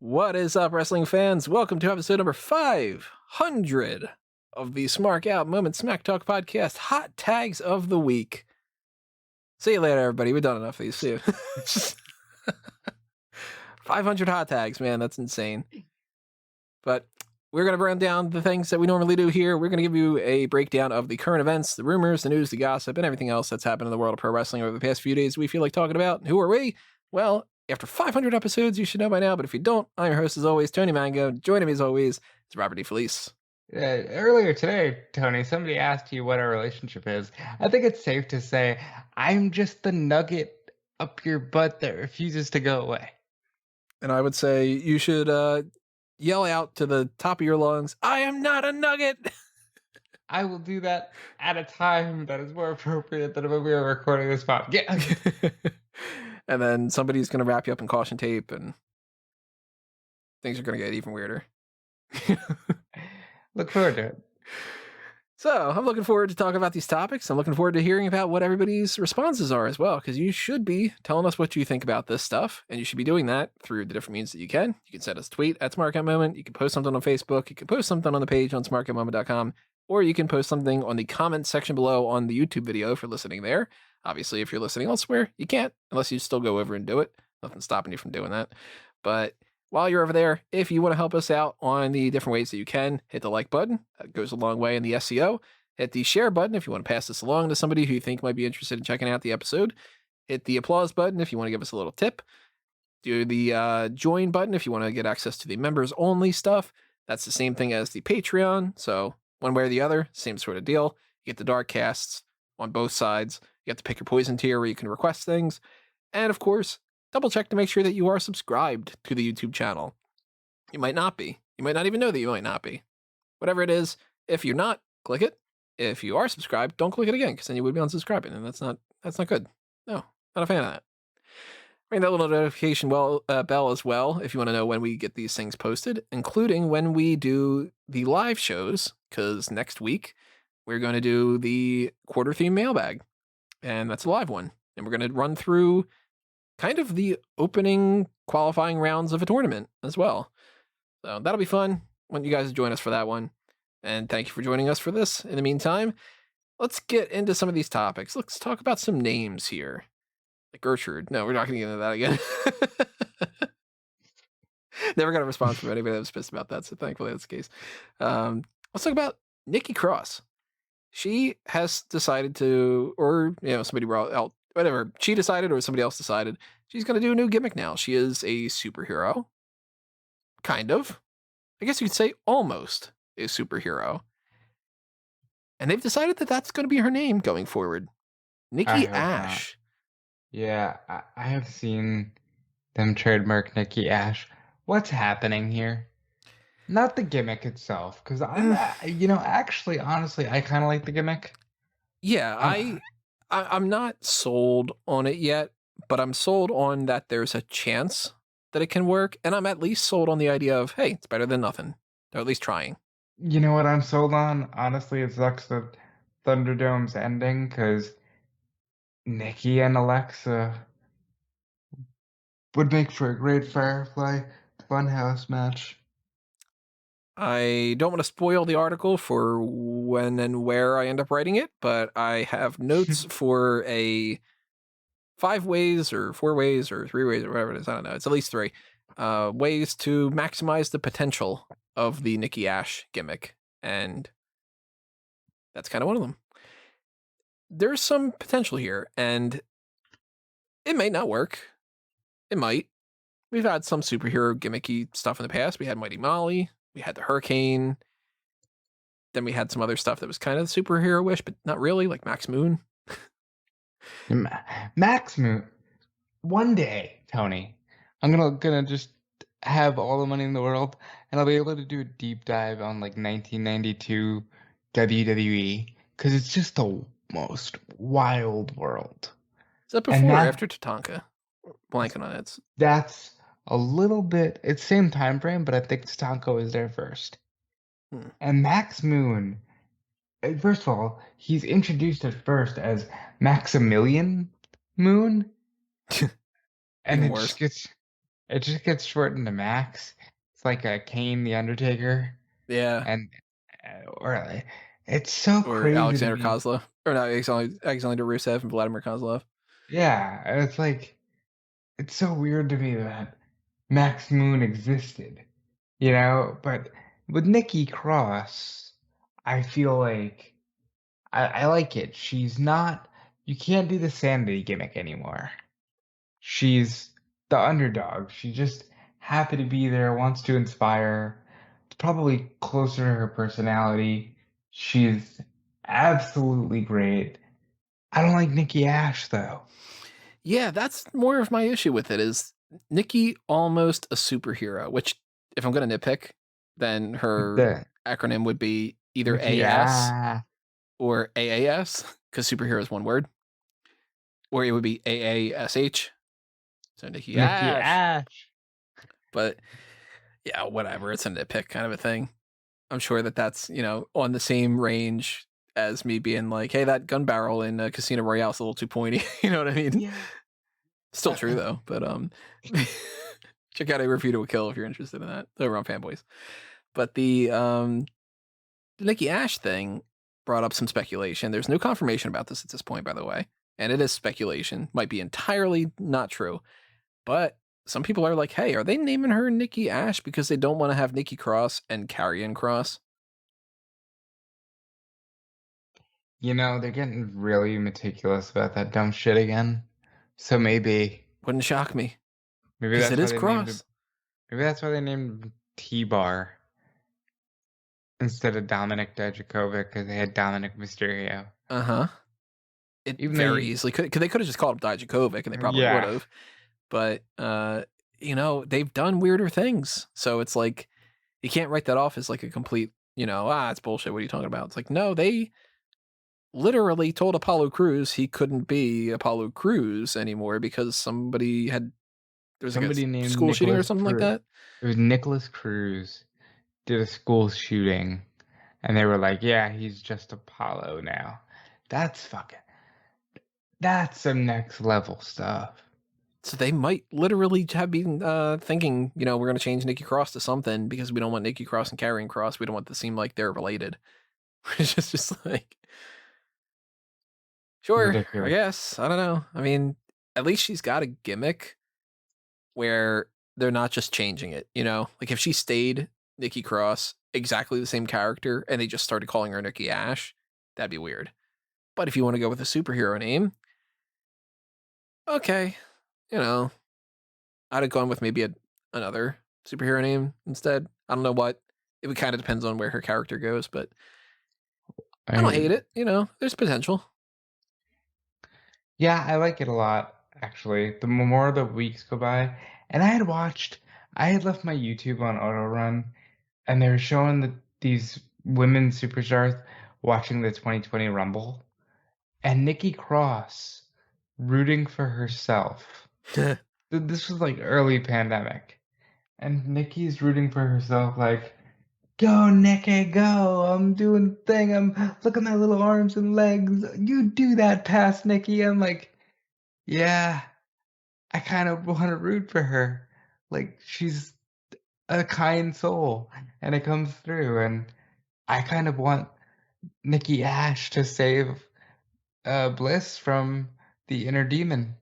What is up, wrestling fans? Welcome to episode number 500 of the Smark Out Moment Smack Talk podcast, Hot Tags of the Week. See you later, everybody. We've done enough of these. See you. 500 hot tags, man. That's insane. But we're going to run down the things that we normally do here. We're going to give you a breakdown of the current events, the rumors, the news, the gossip, and everything else that's happened in the world of pro wrestling over the past few days we feel like talking about. Who are we? Well, after 500 episodes, you should know by now, but if you don't, I'm your host as always, Tony Mango. Joining me as always is Robert D. Felice. Earlier today, Tony, somebody asked you what our relationship is. I think it's safe to say I'm just the nugget up your butt that refuses to go away. And I would say you should yell out to the top of your lungs, I am not a nugget! I will do that at a time that is more appropriate than when we are recording this podcast. And then somebody's going to wrap you up in caution tape, and things are going to get even weirder. Look forward to it. So I'm looking forward to talking about these topics. I'm looking forward to hearing about what everybody's responses are as well, because you should be telling us what you think about this stuff, and you should be doing that through the different means that you can. You can send us a tweet at SmarkOutMoment. You can post something on Facebook. You can post something on the page on smarkoutmoment.com, or you can post something on the comment section below on the YouTube video if you're listening there. Obviously, if you're listening elsewhere, you can't, unless you still go over and do it. Nothing's stopping you from doing that. But while you're over there, if you want to help us out on the different ways that you can, hit the like button. That goes a long way in the SEO. Hit the share button if you want to pass this along to somebody who you think might be interested in checking out the episode. Hit the applause button if you want to give us a little tip. Do the join button if you want to get access to the members only stuff. That's the same thing as the Patreon. So one way or the other, same sort of deal. You get the dark casts on both sides. You have to pick your poison tier where you can request things. And of course, double check to make sure that you are subscribed to the YouTube channel. You might not be. You might not even know that you might not be. Whatever it is, if you're not, click it. If you are subscribed, don't click it again, because then you would be unsubscribing, and that's not good. No, not a fan of that. Ring that little notification bell as well if you want to know when we get these things posted, including when we do the live shows, because next week we're going to do the quarter theme mailbag, and that's a live one. And we're going to run through kind of the opening qualifying rounds of a tournament as well. So that'll be fun. I want you guys to join us for that one. And thank you for joining us for this. In the meantime, let's get into some of these topics. Let's talk about some names here. Like Gertrude. No, we're not going to get into that again. Never got a response from anybody that was pissed about that, so thankfully that's the case. Let's talk about Nikki Cross. She has decided to, or, somebody brought out, whatever, she decided or somebody else decided, she's going to do a new gimmick now. She is a superhero. Kind of. I guess you could say almost a superhero. And they've decided that that's going to be her name going forward. Nikki A.S.H. Yeah, I have seen them trademark Nikki A.S.H. What's happening here? Not the gimmick itself, because actually, honestly, I kind of like the gimmick. Yeah, I'm not sold on it yet, but I'm sold on that there's a chance that it can work, and I'm at least sold on the idea of, hey, it's better than nothing. They're at least trying. You know what I'm sold on? Honestly, it sucks that Thunderdome's ending, because Nikki and Alexa would make for a great Firefly Funhouse match. I don't want to spoil the article for when and where I end up writing it, but I have notes for a 5 ways or 4 ways or 3 ways or whatever it is. I don't know. It's at least 3 ways to maximize the potential of the Nikki A.S.H. gimmick. And that's kind of one of them. There's some potential here, and it may not work. It might. We've had some superhero gimmicky stuff in the past. We had Mighty Molly. We had the Hurricane. Then we had some other stuff that was kind of superhero-ish, but not really, like Max Moon. Max Moon. One day, Tony, I'm gonna just have all the money in the world, and I'll be able to do a deep dive on like 1992 WWE, because it's just the most wild world. Is that before or after Tatanka? Blanking on it. That's a little bit, it's same time frame, but I think Tatanka was there first. And Max Moon, first of all, he's introduced at first as Maximilian Moon. And it just gets it just gets shortened to Max. It's like a Kane the Undertaker, Yeah. and or it's so Or crazy to Alexander me. Kozlov. Or not, Alexander Rusev and Vladimir Kozlov. Yeah, it's like it's so weird to me that Max Moon existed, you know? But with Nikki Cross, I feel like I like it. She's not, you can't do the sanity gimmick anymore. She's the underdog. She just happy to be there, wants to inspire. It's probably closer to her personality. She's absolutely great. I don't like Nikki A.S.H though. Yeah, that's more of my issue with it is Nikki almost a superhero, which if I'm going to nitpick, then her The acronym would be either Nikki AS A. or AAS, because superhero is one word, or it would be AASH. So Nikki Nikki Ash. A.S.H. But yeah, whatever. It's a nitpick kind of a thing. I'm sure that that's, on the same range as me being like, hey, that gun barrel in Casino Royale is a little too pointy. You know what I mean? Yeah. Still true though, but check out a review to a kill if you're interested in that. Over on Fanboys. But the Nikki A.S.H thing brought up some speculation. There's no confirmation about this at this point, by the way, and it is speculation. Might be entirely not true, but some people are like, "Hey, are they naming her Nikki A.S.H because they don't want to have Nikki Cross and Karrion Cross?" You know, they're getting really meticulous about that dumb shit again. So Wouldn't shock me maybe because it that's why is they named it, Cross. maybe that's why they named T-Bar instead of Dominic Dijakovic because they had Dominic Mysterio. Uh huh. It Even though very easily could. Cause they could have just called him Dijakovic, and they probably would yeah, have. But they've done weirder things, so it's like you can't write that off as like a complete, it's bullshit. What are you talking about? It's like, no, they literally told Apollo Crews he couldn't be Apollo Crews anymore because there was like somebody a named school shooting or Nicholas something like Cruz. that. It was Nicholas Cruz did a school shooting, and they were like, "Yeah, he's just Apollo now." That's fucking. That's some next level stuff. So they might literally have been thinking, we're going to change Nikki Cross to something because we don't want Nikki Cross and Karrion Cross. We don't want it to seem like they're related. It's just like, sure, I Ridiculous. guess. I don't know. I mean, at least she's got a gimmick where they're not just changing it, Like if she stayed Nikki Cross, exactly the same character, and they just started calling her Nikki A.S.H, that'd be weird. But if you want to go with a superhero name, okay, I'd have gone with maybe another superhero name instead. I don't know what. It would kind of depends on where her character goes, but I don't hate it. There's potential. Yeah, I like it a lot, actually. The more the weeks go by, and I had left my YouTube on auto run, and they were showing these women superstars watching the 2020 Rumble, and Nikki Cross rooting for herself. This was like early pandemic, and Nikki's rooting for herself, like, go, Nikki, go. I'm doing the thing. Look at my little arms and legs. You do that pass, Nikki. I'm like, yeah. I kind of want to root for her. Like she's a kind soul, and it comes through. And I kind of want Nikki A.S.H to save Bliss from the inner demon.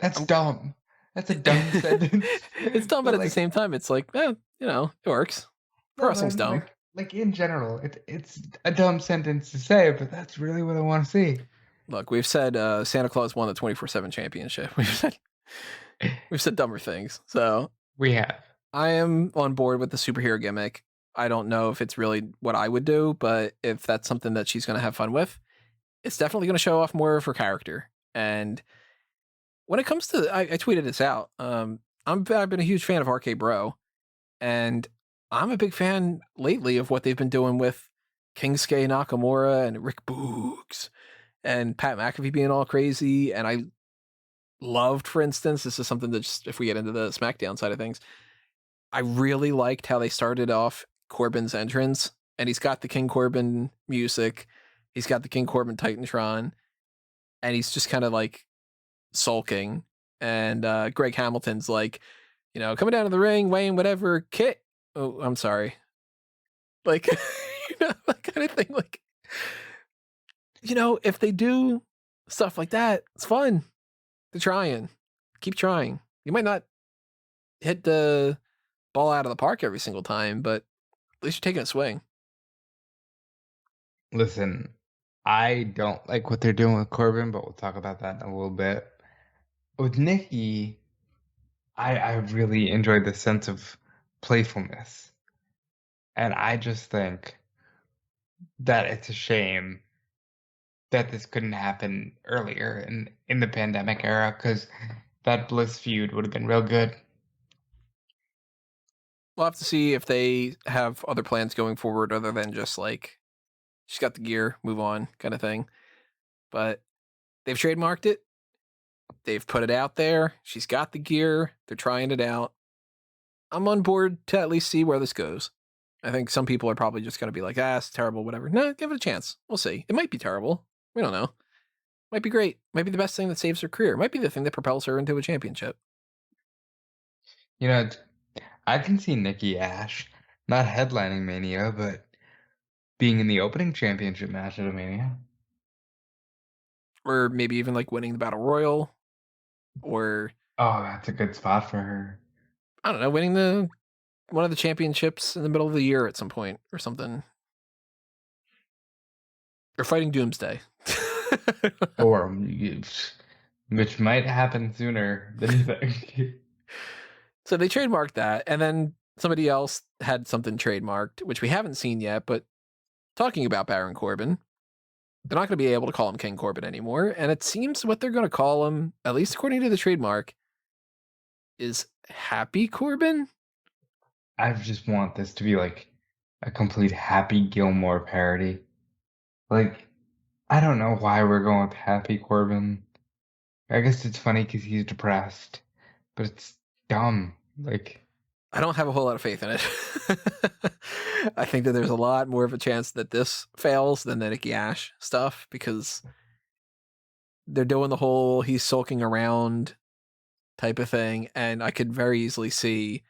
That's I'm- dumb. That's a dumb sentence. It's dumb, but But at the like, same time, it's like, it works. Pro no, wrestling's man, dumb. like in general, it's a dumb sentence to say, but that's really what I want to see. Look, we've said Santa Claus won the 24/7 championship. We've said dumber things. So We have. I am on board with the superhero gimmick. I don't know if it's really what I would do, but if that's something that she's going to have fun with, it's definitely going to show off more of her character. And when it comes to, I tweeted this out. I've been a huge fan of RK Bro, and I'm a big fan lately of what they've been doing with Kingsuke Nakamura and Rick Boogs and Pat McAfee being all crazy. And I loved, for instance, this is something that just, if we get into the SmackDown side of things, I really liked how they started off Corbin's entrance, and he's got the King Corbin music, he's got the King Corbin Titantron, and he's just kind of like sulking, And Greg Hamilton's like, coming down to the ring, weighing whatever, Kit. Oh, I'm sorry. Like, that kind of thing. Like, if they do stuff like that, it's fun. They're trying. Keep trying. You might not hit the ball out of the park every single time, but at least you're taking a swing. Listen, I don't like what they're doing with Corbin, but we'll talk about that in a little bit. With Nikki, I really enjoyed the sense of playfulness. And I just think that it's a shame that this couldn't happen earlier in the pandemic era, because that Bliss feud would have been real good. We'll have to see if they have other plans going forward other than just like, she's got the gear, move on kind of thing. But they've trademarked it. They've put it out there. She's got the gear. They're trying it out. I'm on board to at least see where this goes. I think some people are probably just going to be like, it's terrible, whatever. No, give it a chance. We'll see. It might be terrible. We don't know. Might be great. Might be the best thing that saves her career. Might be the thing that propels her into a championship. I can see Nikki A.S.H not headlining Mania, but being in the opening championship match at a Mania. Or maybe even like winning the Battle Royal. Or that's a good spot for her. I don't know, winning one of the championships in the middle of the year at some point or something. Or fighting Doomsday. Or which might happen sooner than you think. So they trademarked that, and then somebody else had something trademarked, which we haven't seen yet, but talking about Baron Corbin, they're not going to be able to call him King Corbin anymore, and it seems what they're going to call him, at least according to the trademark, is Happy Corbin? I just want this to be like a complete Happy Gilmore parody. Like, I don't know why we're going with Happy Corbin. I guess it's funny because he's depressed, but it's dumb. Like, I don't have a whole lot of faith in it. I think that there's a lot more of a chance that this fails than the Nikki A.S.H stuff, because they're doing the whole he's sulking around type of thing, and I could very easily see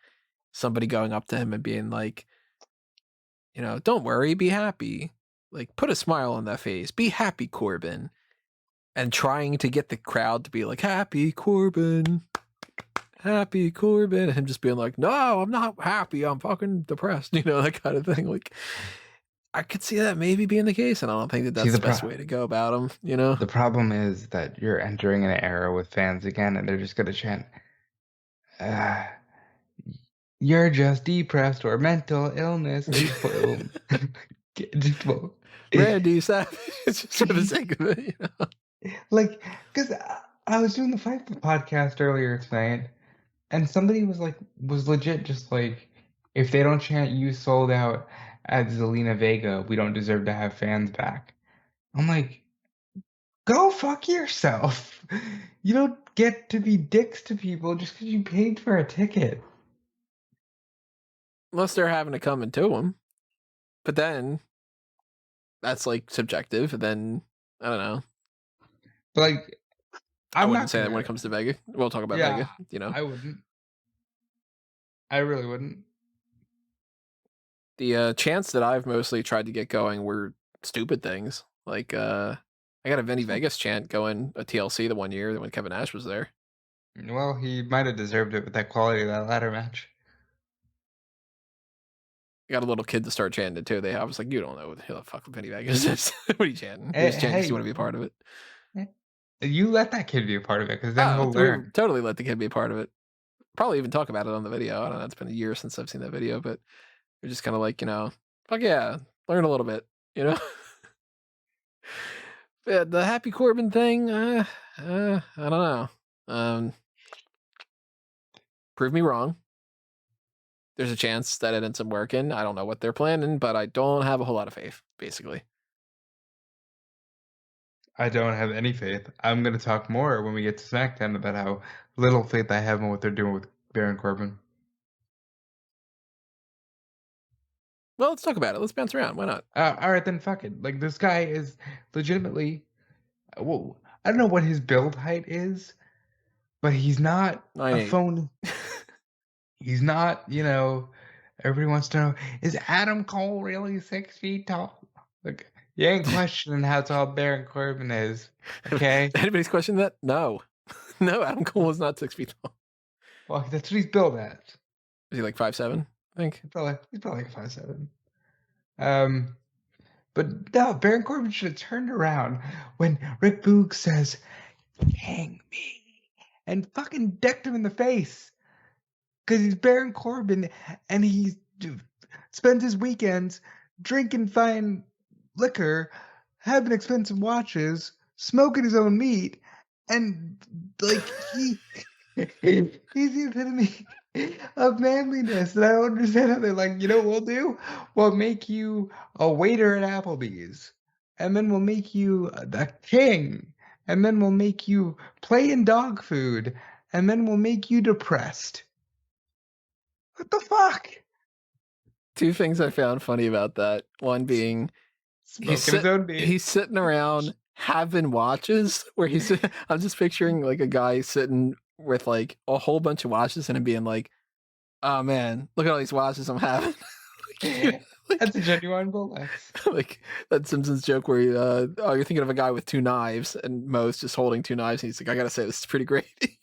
somebody going up to him and being like, don't worry, be happy. Like, put a smile on that face. Be happy, Corbin. And trying to get the crowd to be like, happy Corbin. Happy Corbin. And him just being like, no, I'm not happy. I'm fucking depressed. That kind of thing. Like, I could see that maybe being the case, and I don't think that that's the best way to go about him, The problem is that you're entering an era with fans again, and they're just going to chant, you're just depressed or mental illness. Randy Savage, just for the sake of it, Like, because I was doing the Fight podcast earlier tonight, and somebody was legit just like, if they don't chant "you sold out" at Zelina Vega, we don't deserve to have fans back. I'm like, go fuck yourself. You don't get to be dicks to people just because you paid for a ticket. Unless they're having to come into them. But then that's like subjective, and then I don't know. But like, I wouldn't say that when it comes to Vega. We'll talk about Vega, I wouldn't. I really wouldn't. The chants that I've mostly tried to get going were stupid things. Like, I got a Vinny Vegas chant going at TLC the one year when Kevin Nash was there. Well, he might have deserved it with that quality of that ladder match. I got a little kid to start chanting it too. I was like, you don't know who the fuck Vinny Vegas is. What are you chanting? He's chanting because you want to be a part of it. You let that kid be a part of it, because then he'll learn. Totally let the kid be a part of it. Probably even talk about it on the video. I don't know. It's been a year since I've seen that video, but we're just kind of like, fuck yeah, learn a little bit, Yeah, the Happy Corbin thing, I don't know. Prove me wrong. There's a chance that it ends up working. I don't know what they're planning, but I don't have a whole lot of faith, basically. I don't have any faith. I'm going to talk more when we get to SmackDown about how little faith I have in what they're doing with Baron Corbin. Well, let's talk about it. Let's bounce around. Why not? All right, then fuck it. Like, this guy is legitimately... Well, I don't know what his build height is, but he's not a 9'8". phone. He's not, everybody wants to know, is Adam Cole really 6 feet tall? Look, you ain't questioning how tall Baron Corbin is, okay? Anybody's questioning that? No. No, Adam Cole is not 6 feet tall. Well, that's what he's built at. Is he like 5'7", I think? He's probably like 5'7". But no, Baron Corbin should have turned around when Rick Boogs says, "Hang me," and fucking decked him in the face. Because he's Baron Corbin and he spends his weekends drinking fine liquor, having expensive watches, smoking his own meat, and like he's the epitome of manliness. And I don't understand how they're like, you know what we'll do? We'll make you a waiter at Applebee's, and then we'll make you the king, and then we'll make you play in dog food, and then we'll make you depressed. What the fuck? Two things I found funny about that. One being he's sitting around having watches where he's I'm just picturing like a guy sitting with like a whole bunch of watches and him being like, oh man, look at all these watches I'm having. That's a genuine Rolex. Like that Simpsons joke where you're thinking of a guy with two knives and Mo's just holding two knives and he's like, I gotta say this is pretty great.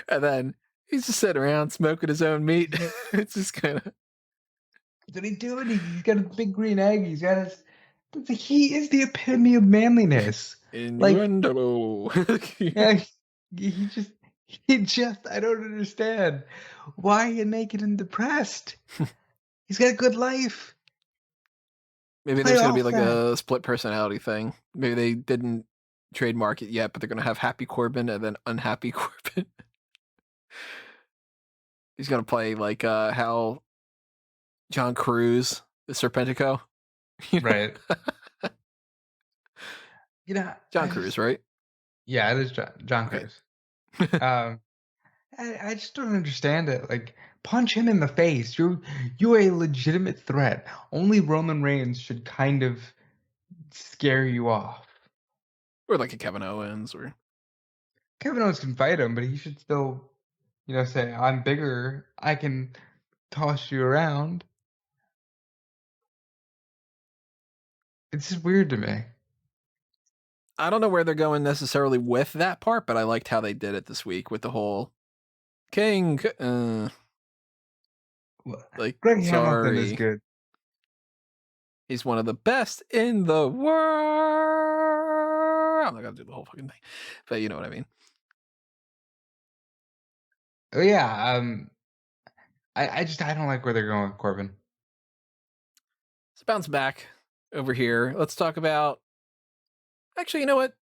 And then he's just sitting around smoking his own meat. It's just kind of. What he doing? He's got a big green egg. He's got his. He is the epitome of manliness. Innuendo. Yeah, he just. I don't understand. Why are you naked and depressed? He's got a good life. Maybe there's gonna be like a split personality thing. Maybe they didn't trademark it yet, but they're gonna have Happy Corbin and then Unhappy Corbin. He's gonna play like how John Cruz is Serpentico. Right. John Cruz, right? Yeah, it is John Cruz. I just don't understand it. Like, punch him in the face. You're a legitimate threat. Only Roman Reigns should kind of scare you off. Or like a Kevin Owens, or Kevin Owens can fight him, but he should still, say, I'm bigger. I can toss you around. It's just weird to me. I don't know where they're going necessarily with that part, but I liked how they did it this week with the whole King. Like, Greg sorry, Hamilton is good. He's one of the best in the world. I'm not gonna do the whole fucking thing, but you know what I mean. Oh yeah, I don't like where they're going with Corbin. Let's bounce back over here. Let's talk about. Actually, you know what?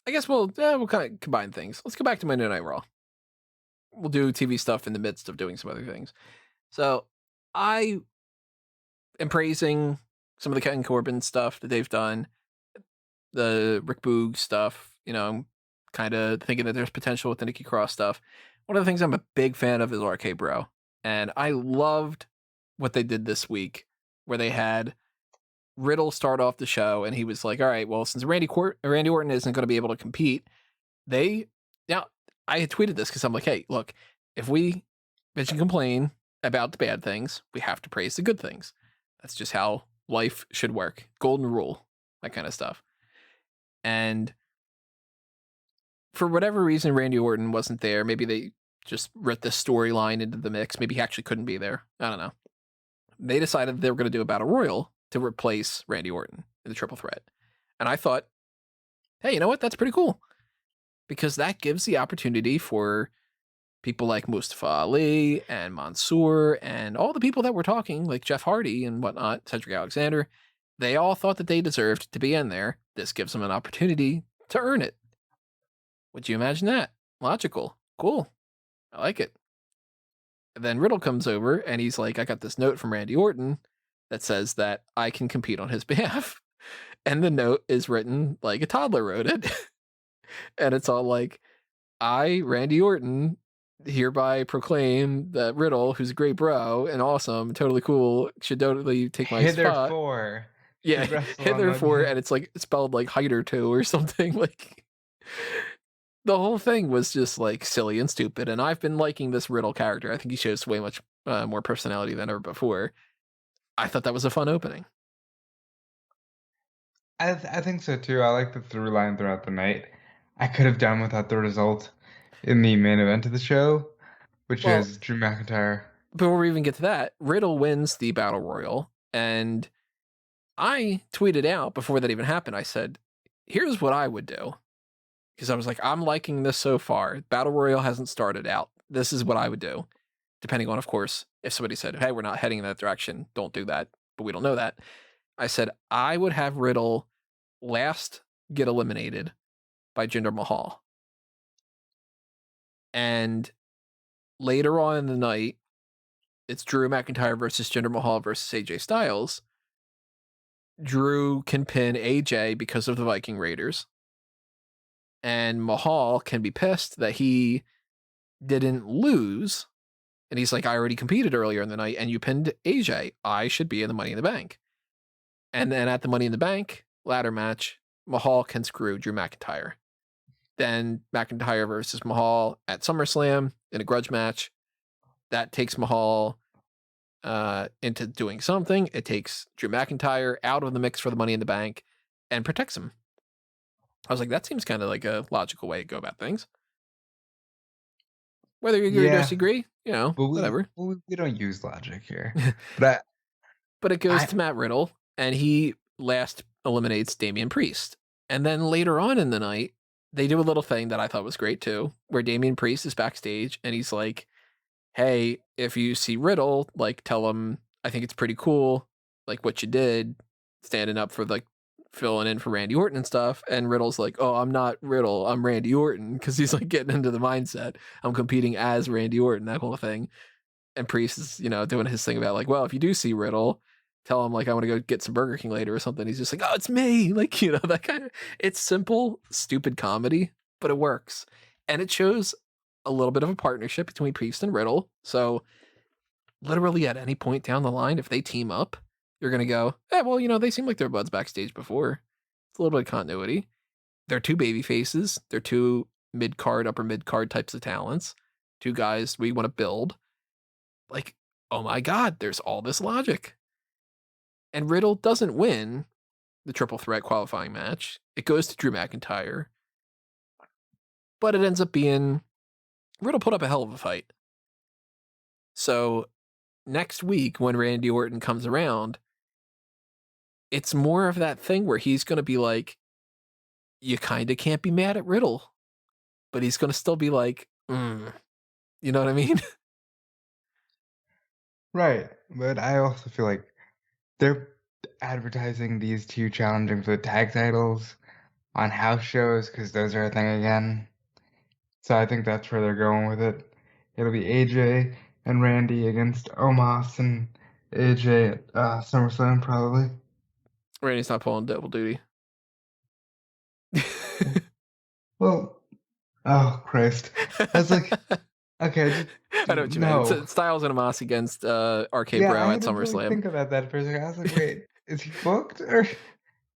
I guess we'll kind of combine things. Let's go back to Monday Night Raw. We'll do TV stuff in the midst of doing some other things. So I am praising some of the Ken Corbin stuff that they've done, the Rick Boog stuff. I'm kind of thinking that there's potential with the Nikki Cross stuff. One of the things I'm a big fan of is RK Bro, and I loved what they did this week, where they had Riddle start off the show, and he was like, all right, well, since Randy Orton isn't going to be able to compete, I had tweeted this because I'm like, hey, look, if we bitch and complain about the bad things, we have to praise the good things. That's just how life should work. Golden rule, that kind of stuff. And for whatever reason, Randy Orton wasn't there. Maybe they just wrote this storyline into the mix. Maybe he actually couldn't be there. I don't know. They decided they were going to do a battle royal to replace Randy Orton in the triple threat. And I thought, hey, you know what? That's pretty cool. Because that gives the opportunity for people like Mustafa Ali and Mansoor and all the people that were talking, like Jeff Hardy and whatnot, Cedric Alexander, they all thought that they deserved to be in there. This gives them an opportunity to earn it. Would you imagine that? Logical. Cool. I like it. And then Riddle comes over and he's like, I got this note from Randy Orton that says that I can compete on his behalf. And the note is written like a toddler wrote it. And it's all like, I, Randy Orton, hereby proclaim that Riddle, who's a great bro and awesome, totally cool, should totally take my spot. Hitherfore, and it's like spelled like Heider too or something. Like, The whole thing was just like silly and stupid, and I've been liking this Riddle character. I think he shows way much more personality than ever before. I thought that was a fun opening. I think so too. I like the through line throughout the night. I could have done without the result in the main event of the show, which Well, is Drew McIntyre. before we even get to that, Riddle wins the Battle Royal, and I tweeted out before that even happened, I said, here's what I would do. Because I was like, I'm liking this so far. Battle Royal hasn't started out. This is what I would do. Depending on, of course, if somebody said, hey, we're not heading in that direction, don't do that. But we don't know that. I said, I would have Riddle last get eliminated by Jinder Mahal. And later on in the night, it's Drew McIntyre versus Jinder Mahal versus AJ Styles. Drew can pin AJ because of the Viking Raiders. And Mahal can be pissed that he didn't lose. And he's like, I already competed earlier in the night and you pinned AJ. I should be in the Money in the Bank. And then at the Money in the Bank ladder match, Mahal can screw Drew McIntyre. Then McIntyre versus Mahal at SummerSlam in a grudge match. That takes Mahal into doing something. It takes Drew McIntyre out of the mix for the Money in the Bank and protects him. I was like, that seems kind of like a logical way to go about things. Whether you agree or disagree, whatever. We don't use logic here. But it goes to Matt Riddle, and he last eliminates Damian Priest. And then later on in the night, they do a little thing that I thought was great too, where Damian Priest is backstage, and he's like, hey, if you see Riddle, like, tell him I think it's pretty cool, like, what you did, standing up for, like, filling in for Randy Orton and stuff. And Riddle's like, oh, I'm not Riddle, I'm Randy Orton, because he's like getting into the mindset. I'm competing as Randy Orton, that whole thing. And Priest is, doing his thing about like, well, if you do see Riddle, tell him like I want to go get some Burger King later or something. He's just like, oh, it's me. Like, that kind of, it's simple, stupid comedy, but it works. And it shows a little bit of a partnership between Priest and Riddle. So literally at any point down the line, if they team up, you're going to go, well, they seem like they're buds backstage before. It's a little bit of continuity. They're two baby faces. They're two mid-card, upper mid-card types of talents. Two guys we want to build. Like, oh my God, there's all this logic. And Riddle doesn't win the triple threat qualifying match. It goes to Drew McIntyre. But it ends up being Riddle put up a hell of a fight. So next week when Randy Orton comes around, it's more of that thing where he's going to be like, you kind of can't be mad at Riddle. But he's going to still be like, you know what I mean? Right. But I also feel like they're advertising these two challenging for the tag titles on house shows because those are a thing again. So I think that's where they're going with it. It'll be AJ and Randy against Omos and AJ at SummerSlam probably. Randy's not pulling double duty. Well, oh Christ. I was like, okay, I know what you mean. It's Styles and Omos against RK Bro at SummerSlam. Really think about that for a second. I was like, wait, is he booked? Or...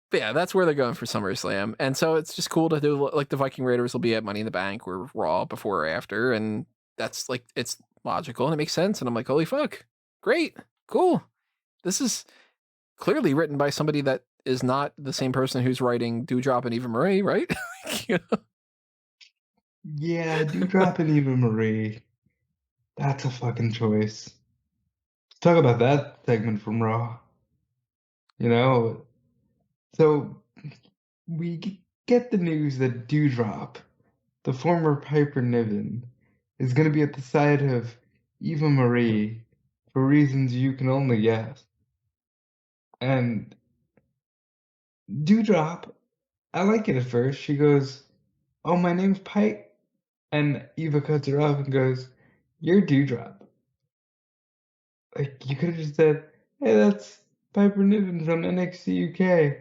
But yeah, that's where they're going for SummerSlam. And so it's just cool to do, like, the Viking Raiders will be at Money in the Bank or Raw before or after. And that's, like, it's logical and it makes sense. And I'm like, holy fuck, great, cool. This is clearly written by somebody that is not the same person who's writing Dewdrop and Eva Marie, right? Yeah, Dewdrop and Eva Marie. That's a fucking choice. Let's talk about that segment from Raw. So we get the news that Dewdrop, the former Piper Niven, is going to be at the side of Eva Marie for reasons you can only guess. And Dewdrop, I like it at first. She goes, oh, my name's Pipe. And Eva cuts her off and goes, you're Dewdrop. Like, you could have just said, hey, that's Piper Niven from NXT UK.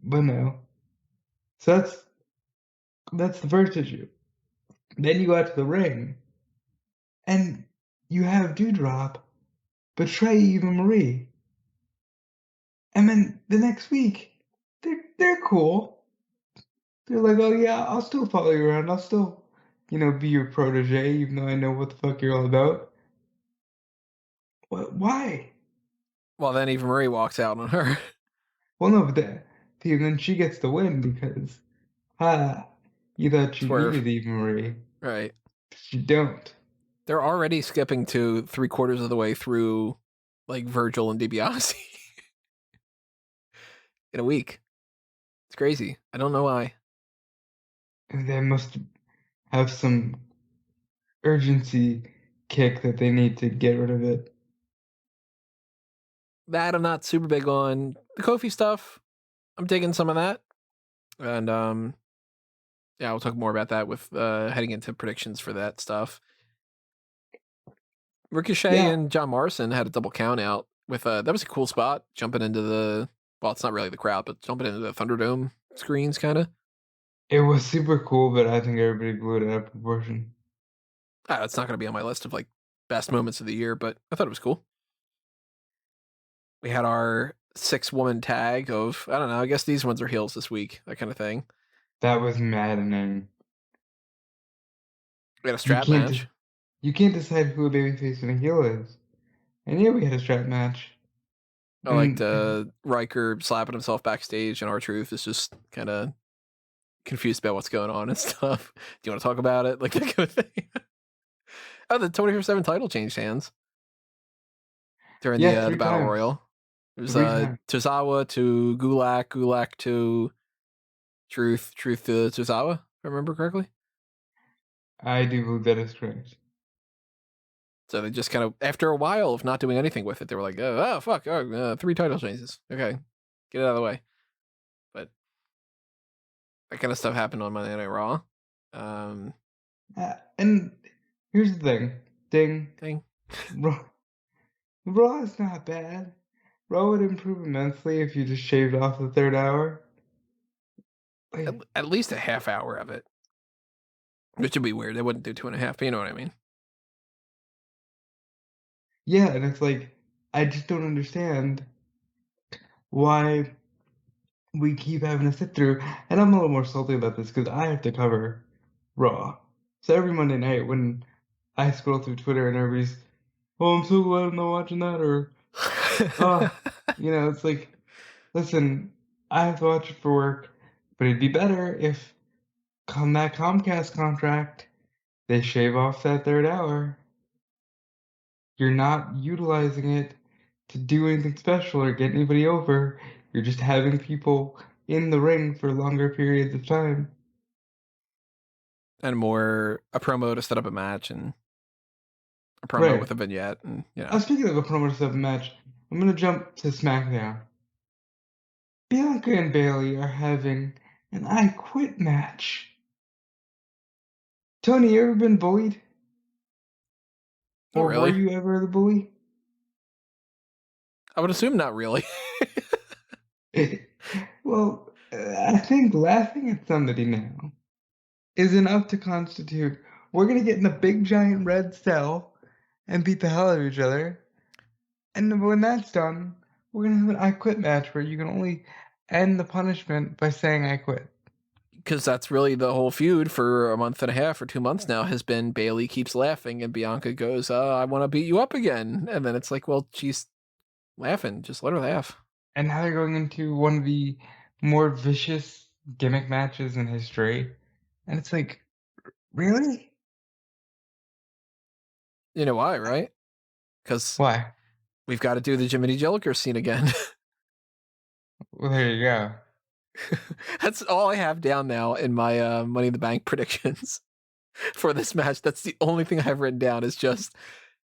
But no. So that's the first issue. Then you go out to the ring, and you have Dewdrop betray Eva Marie. And then the next week, they're cool. They're like, oh yeah, I'll still follow you around. I'll still, be your protege, even though I know what the fuck you're all about. What? Why? Well, then Eva Marie walks out on her. Well, no, but then she gets the win because, ah, you thought you Swerve. needed Eva Marie, Right. but you don't. They're already skipping to 3/4 of the way through, like, Virgil and DiBiase in a week. It's crazy. I don't know why. And they must have some urgency kick that they need to get rid of it. That I'm not super big on. The Kofi stuff, I'm digging some of that. And yeah, we'll talk more about that with heading into predictions for that stuff. Ricochet Yeah, and John Morrison had a double count out with that was a cool spot, jumping into the, well, it's not really the crowd, but jumping into the Thunderdome screens kind of. it was super cool, but I think everybody blew it out of proportion. It's not going to be on my list of like best moments of the year, but I thought it was cool. We had our 6-woman tag of, I don't know, I guess these ones are heels this week, that kind of thing. That was maddening. We had a You strap can't match. you can't decide who a babyface and a heel is. And yeah, we had a strap match. I liked And Riker slapping himself backstage, and R-Truth is just kind of confused about what's going on and stuff. Do you want to talk about it? Like that kind of thing. Oh, the 24/7 title changed hands during yeah, the 3 Battle times. Royal. It was 3 times. Tozawa to Gulak, Gulak to Truth, Truth to Tozawa, if I remember correctly. I do believe that is correct. So they just kind of, after a while of not doing anything with it, they were like, oh fuck, 3 title changes. Okay, get it out of the way. But that kind of stuff happened on Monday Night Raw. And here's the thing. Ding. Thing. Raw is not bad. Raw would improve immensely if you just shaved off the 3rd hour. At least a half hour of it. Which would be weird. They wouldn't do 2.5, but you know what I mean. Yeah, and it's like, I just don't understand why we keep having to sit through. And I'm a little more salty about this because I have to cover Raw. So every Monday night when I scroll through Twitter and everybody's, oh, I'm so glad I'm not watching that, or, it's like, listen, I have to watch it for work, but it'd be better if, come that Comcast contract, they shave off that 3rd hour. You're not utilizing it to do anything special or get anybody over. You're just having people in the ring for longer periods of time. And more a promo to set up a match and a promo Right. with a vignette, and you know. Speaking of a promo to set up a match, I'm gonna jump to SmackDown. Bianca and Bailey are having an I Quit match. Tony, you ever been bullied? Not Or were really. you ever the bully? I would assume not really. Well, I think laughing at somebody now is enough to constitute, we're gonna get in a big giant red cell and beat the hell out of each other. And when that's done, we're gonna have an I Quit match where you can only end the punishment by saying I quit. Because that's really the whole feud for a month and a half or 2 months now has been Bailey keeps laughing and Bianca goes, I want to beat you up again. And then it's like, well, she's laughing. Just let her laugh. And now they're going into one of the more vicious gimmick matches in history. And it's like, really? You know why, right? Because Why? we've got to do the Jiminy Jelliker scene again. Well, there you go. That's all I have down now in my Money in the Bank predictions for this match. That's the only thing I have written down is just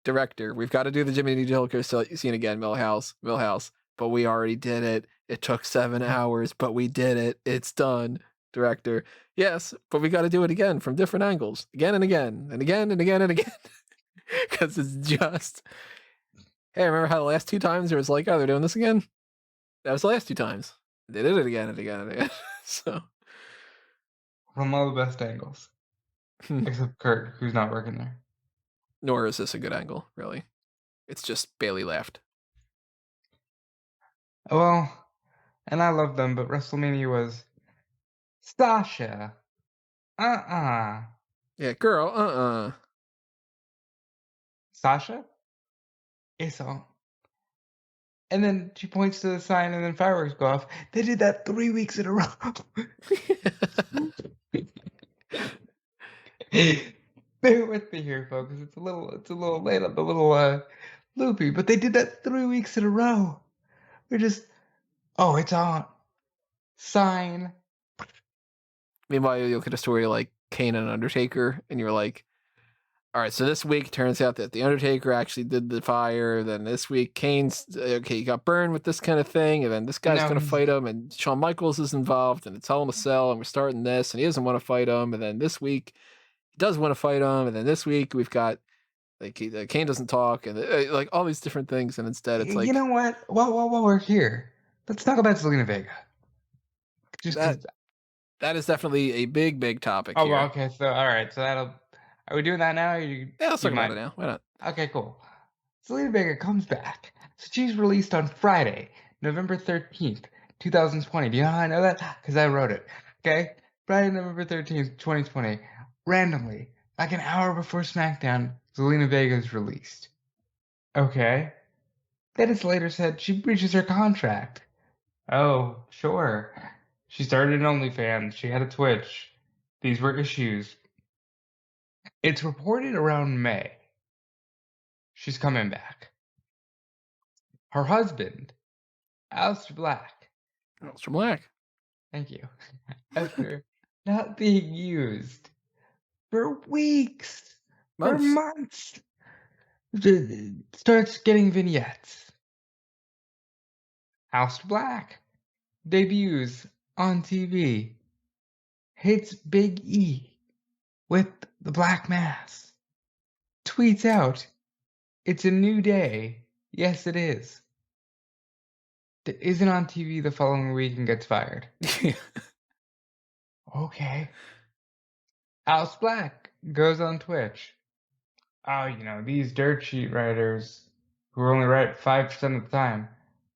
director. We've got to do the Jiminy Jelliker scene again, Millhouse. But we already did it. It took 7 hours, but we did it. It's done. Director. Yes, but we got to do it again from different angles. Again and again and again and again and again. Because it's just, hey, remember how the last 2 times it was like, oh, they're doing this again? That was the last 2 times. They did it again and again and again. So, From all the best angles. Except Kurt, who's not working there. nor is this a good angle, really. It's just Bailey laughed. Well, and I love them, but WrestleMania was Sasha. Yeah, girl, Sasha is on. And then she points to the sign, and then fireworks go off. They did that 3 weeks in a row. Bear with me here, folks. It's a little late on the little loopy, but they did that 3 weeks in a row. We're just, oh, it's on. Sign. Meanwhile, you look at a story like Kane and Undertaker, and you're like, all right, so this week turns out that the Undertaker actually did the fire. Then this week, Kane's okay, he got burned with this kind of thing, and then this guy's No, going to he's fight him, and Shawn Michaels is involved, and it's Hell in a Cell, and we're starting this, and he doesn't want to fight him, and then this week he does want to fight him, and then this week we've got like Kane doesn't talk, and like all these different things, and instead it's like, you know what? While we're here, let's talk about Zelina Vega. Just that 'cause. that is definitely a big topic Oh, here. well, okay. So, all right. So are we doing that now? Or Yeah, let's talk about it now. Why not? Okay, cool. Zelina Vega comes back. So she's released on Friday, November 13th, 2020. Do you know how I know that? Because I wrote it. Okay? Friday, November 13th, 2020. Randomly, like an hour before SmackDown, Zelina Vega is released. Okay? Then it's later said she breaches her contract. Oh, sure. She started an OnlyFans. She had a Twitch. These were issues. It's reported around May. She's coming back. Her husband, Aleister Black. Aleister Black. Thank you. After not being used for weeks, for months, starts getting vignettes. Aleister Black debuts on TV, hits Big E with the Black Mass, tweets out, "It's a new day. Yes, it is." Isn't on TV the following week and gets fired. Okay. Aleister Black goes on Twitch. Oh, these dirt sheet writers who are only right 5% of the time.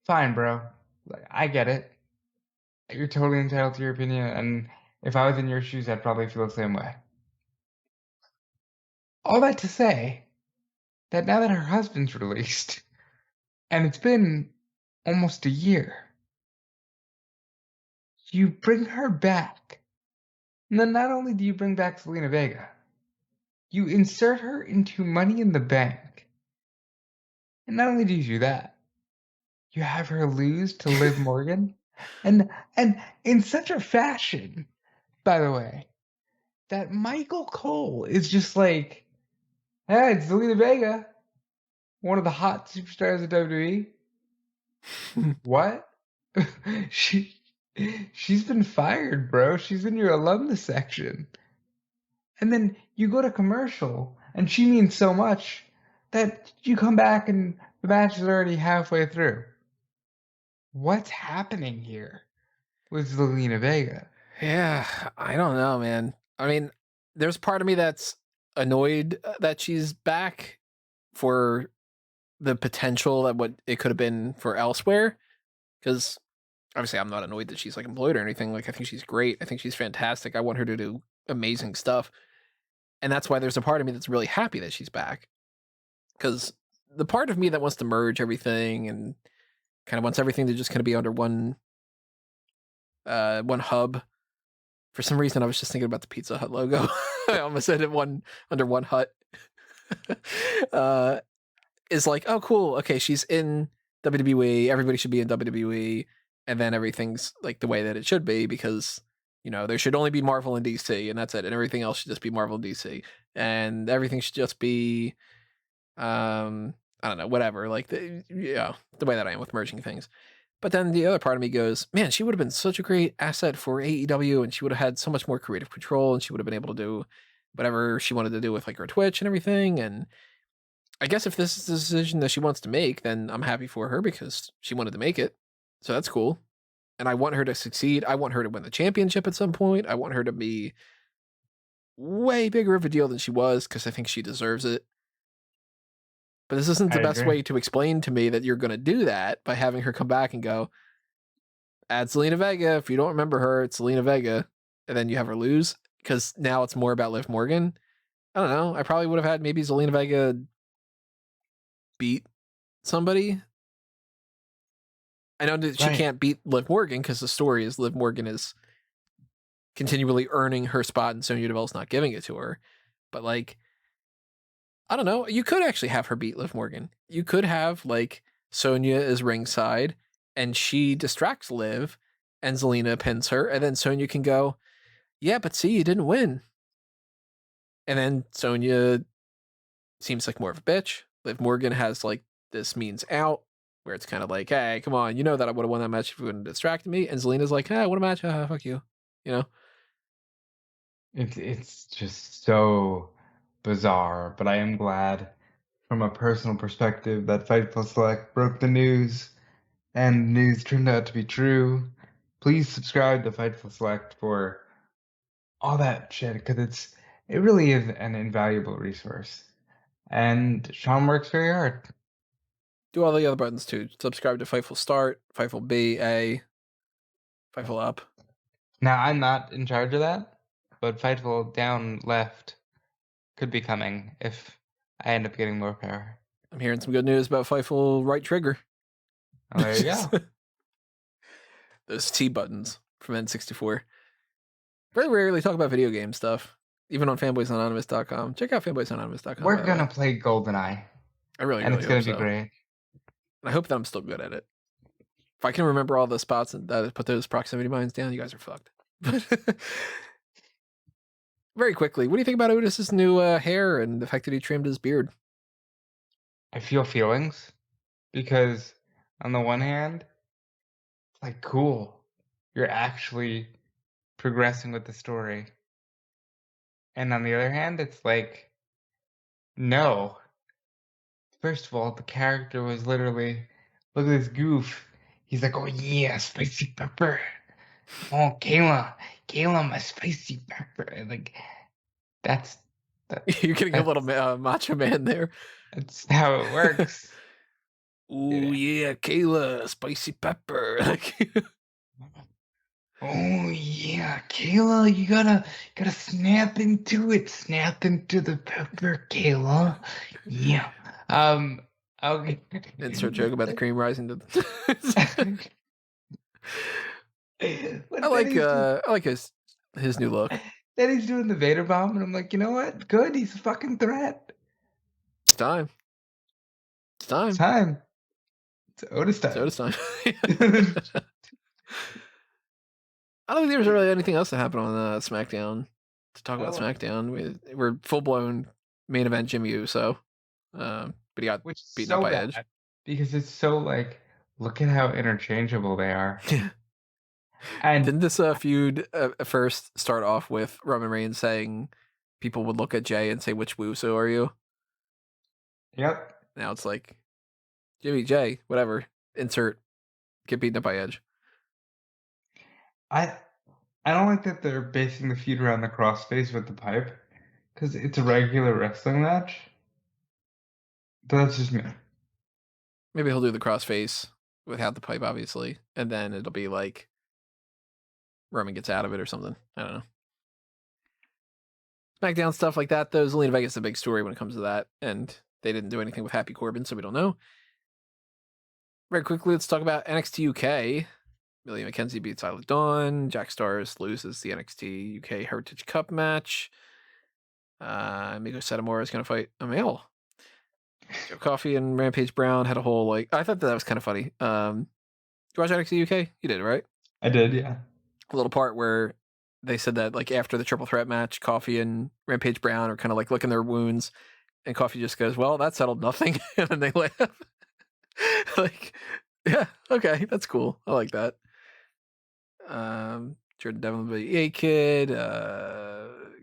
Fine, bro. Like, I get it. You're totally entitled to your opinion, and if I was in your shoes, I'd probably feel the same way. All that to say that now that her husband's released, and it's been almost a year, you bring her back. And then not only do you bring back Zelina Vega, you insert her into Money in the Bank. And not only do you do that, you have her lose to Liv Morgan. And in such a fashion, by the way, that Michael Cole is just like, hey, it's Zelina Vega, one of the hot superstars of WWE. What? She's been fired, bro. She's in your alumnus section. And then you go to commercial, and she means so much that you come back and the match is already halfway through. What's happening here with Zelina Vega? Yeah, I don't know, man. I mean, there's part of me that's annoyed that she's back for the potential that what it could have been for elsewhere. Because obviously I'm not annoyed that she's like employed or anything. Like, I think she's great. I think she's fantastic. I want her to do amazing stuff. And that's why there's a part of me that's really happy that she's back. Because the part of me that wants to merge everything and kind of wants everything to just kind of be under one hub. For some reason, I was just thinking about the Pizza Hut logo. I almost said it under one hut. Is like, oh, cool. Okay, she's in WWE. Everybody should be in WWE. And then everything's like the way that it should be because, there should only be Marvel and DC, and that's it. And everything else should just be Marvel and DC. And everything should just be, I don't know, whatever. Like, the way that I am with merging things. But then the other part of me goes, man, she would have been such a great asset for AEW, and she would have had so much more creative control, and she would have been able to do whatever she wanted to do with like her Twitch and everything. And I guess if this is the decision that she wants to make, then I'm happy for her because she wanted to make it. So that's cool. And I want her to succeed. I want her to win the championship at some point. I want her to be way bigger of a deal than she was because I think she deserves it. But this isn't the best way to explain to me that you're going to do that by having her come back and go, add Zelina Vega. If you don't remember her, it's Zelina Vega. and then you have her lose because now it's more about Liv Morgan. I don't know. I probably would have had maybe Zelina Vega beat somebody. I know that she can't beat Liv Morgan because the story is Liv Morgan is continually earning her spot and Sonya Deville's not giving it to her. But like, I don't know. You could actually have her beat Liv Morgan. You could have like Sonya is ringside and she distracts Liv and Zelina pins her, and then Sonya can go, yeah, but see, you didn't win. And then Sonya seems like more of a bitch. Liv Morgan has like this means out where it's kind of like, hey, come on, you know that I would have won that match if you wouldn't have distracted me. And Zelina's like, hey, I won a match, fuck you. You know? It's just so bizarre, but I am glad from a personal perspective that Fightful Select broke the news and the news turned out to be true. Please subscribe to Fightful Select for all that shit because it really is an invaluable resource. And Sean works very hard. Do all the other buttons too. Subscribe to Fightful Start, Fightful B, A, Fightful Up. Now, I'm not in charge of that, but Fightful down left could be coming if I end up getting more power. I'm hearing some good news about Fightful Right Trigger. Oh, there you go. Those T buttons from N64. Very rarely talk about video game stuff, even on fanboysanonymous.com. Check out fanboysanonymous.com. We're going to play GoldenEye. I really And hope it's going to be so. great. I hope that I'm still good at it. If I can remember all the spots and put those proximity mines down, you guys are fucked. Very quickly, what do you think about Otis's new hair and the fact that he trimmed his beard? I feel feelings because on the one hand, it's like, cool, you're actually progressing with the story. And on the other hand, it's like, no. First of all, the character was literally, look at this goof. He's like, oh yeah, spicy pepper. Oh, Kayla, my spicy pepper. And like, that's You're getting a little macho man there. That's how it works. Ooh yeah, Kayla, spicy pepper. Oh yeah, Kayla, you gotta snap into it. Snap into the pepper, Kayla. Yeah. Okay. Insert joke about the cream rising to the I like his new look. Then he's doing the Vader bomb, and I'm like, you know what? Good, he's a fucking threat. It's time. It's time. It's time. It's Otis time. It's Otis time. I don't think there's really anything else that happened on SmackDown to talk about SmackDown. We're full blown main event Jimmy Uso, but he got beaten up by Edge because it's so like, look at how interchangeable they are. And didn't this feud first start off with Roman Reigns saying people would look at Jay and say, "Which Uso are you?" Yep. Now it's like Jimmy, Jay, whatever. Insert get beaten up by Edge. I don't like that they're basing the feud around the crossface with the pipe, because it's a regular wrestling match. But that's just me. Maybe he'll do the crossface without the pipe, obviously, and then it'll be like Roman gets out of it or something. I don't know. SmackDown stuff like that, though. Zelina Vega is a big story when it comes to that, and they didn't do anything with Happy Corbin, so we don't know. Very quickly, let's talk about NXT UK. Millie McKenzie beats Isla Dawn. Jack Stars loses the NXT UK Heritage Cup match. Miko Satomura is going to fight Emil. Joe Coffey and Rampage Brown had a whole, like, I thought that was kind of funny. Did you watch NXT UK? You did, right? I did, yeah. A little part where they said that, like, after the triple threat match, Coffey and Rampage Brown are kind of like licking their wounds, and Coffey just goes, well, that settled nothing. And then they laugh. Like, yeah, okay, that's cool. I like that. Jordan Devlin, the EA Kid,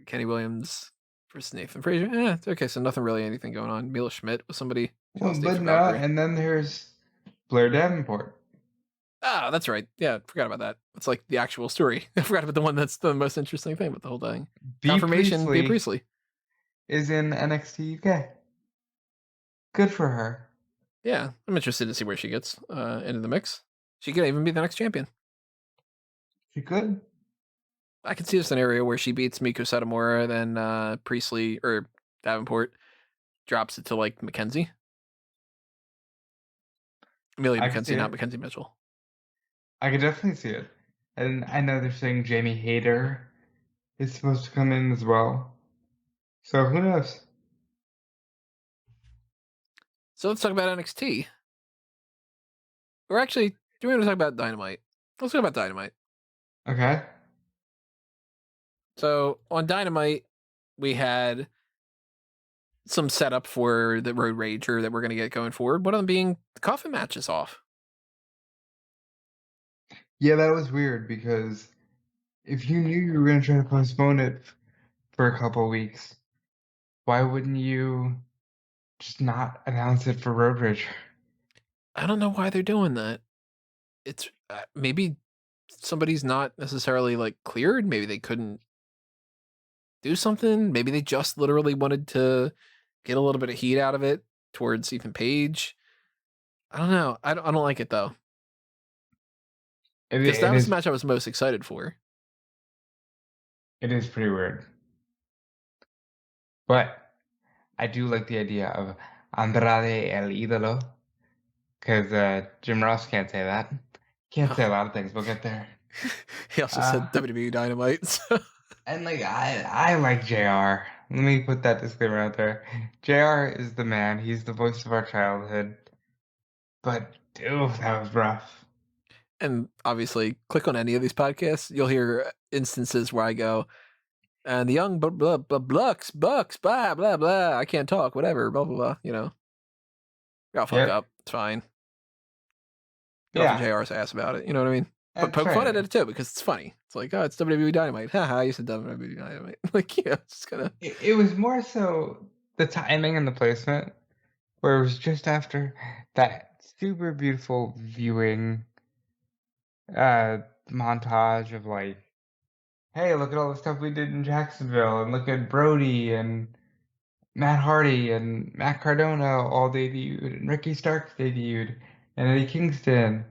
Kenny Williams versus Nathan Frazier. Yeah, okay, so nothing really, anything going on. Mila Schmidt with somebody. Well, but no, and then there's Blair Davenport. Ah, that's right. Yeah, forgot about that. It's like the actual story. I forgot about the one that's the most interesting thing about the whole thing. Confirmation, Bea Priestley is in NXT UK. Good for her. Yeah, I'm interested to see where she gets into the mix. She could even be the next champion. She could. I can see a scenario where she beats Miku Satomura, then Priestley or Davenport drops it to like Mackenzie. Amelia I can see Mackenzie, not it. Mackenzie Mitchell. I could definitely see it. And I know they're saying Jamie Hayter is supposed to come in as well. So who knows? So let's talk about NXT. Or actually, do we want to talk about Dynamite? Let's talk about Dynamite. Okay. So on Dynamite, we had some setup for the Road Rager that we're going to get going forward. One of them being the coffin matches off. Yeah, that was weird because if you knew you were going to try to postpone it for a couple weeks, why wouldn't you just not announce it for Road Rage? I don't know why they're doing that. It's maybe somebody's not necessarily like cleared. Maybe they couldn't do something. Maybe they just literally wanted to get a little bit of heat out of it towards Ethan Page. I don't know. I don't like it though, because that It was the is match I was most excited for. it is pretty weird. But I do like the idea of Andrade El Idolo because Jim Ross can't say that. Can't say a lot of things. We'll get there. He also said WWE Dynamite. So. And like I like JR. Let me put that disclaimer out there. JR is the man. He's the voice of our childhood. But dude, that was rough. And obviously, click on any of these podcasts, you'll hear instances where I go, and the young bucks, blah, blah, blah. I can't talk, whatever, blah, blah, blah. You know, I'll fuck Yep. up. It's fine. Get off of Yeah. JR's ass about it. You know what I mean? But That's poke fun at right. it too, because it's funny. It's like, oh, it's WWE Dynamite. Haha, you said WWE Dynamite. Like, yeah, it's just kind of. It was more so the timing and the placement, where it was just after that super beautiful viewing montage of like, hey, look at all the stuff we did in Jacksonville, and look at Brody and Matt Hardy and Matt Cardona all debuted, and Ricky Starks debuted, and Eddie Kingston.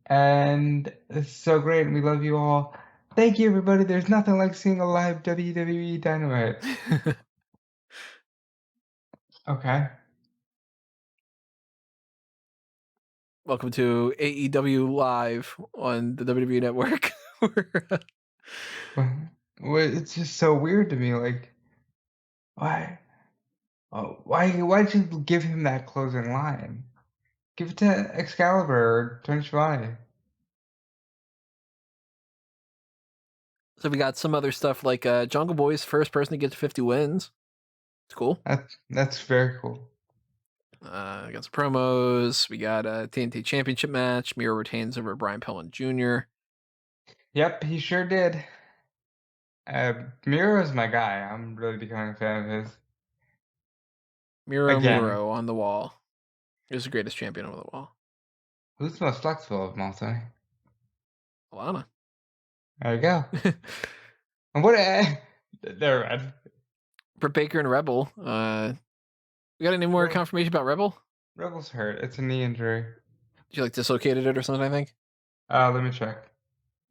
And it's so great, and we love you all. Thank you, everybody. There's nothing like seeing a live WWE Dynamite. Okay. Welcome to AEW Live on the WWE Network. Well, it's just so weird to me. Like, why? Oh, why'd you give him that closing line? Give it to Excalibur or Tony Schiavone. So we got some other stuff like Jungle Boy's first person to get to 50 wins. It's cool. That's very cool. We got some promos. We got a TNT Championship match. Miro retains over Brian Pillman Jr. Yep, he sure did. Miro's my guy. I'm really becoming a fan of his. Again, Miro on the wall. He was the greatest champion on the wall. who's the most flexible of them all, Tony? Alana. There you go. And what? Never mind. For Baker and Rebel. We got any more confirmation about Rebel? Rebel's hurt. It's a knee injury. Did you like dislocated it or something, I think? Let me check.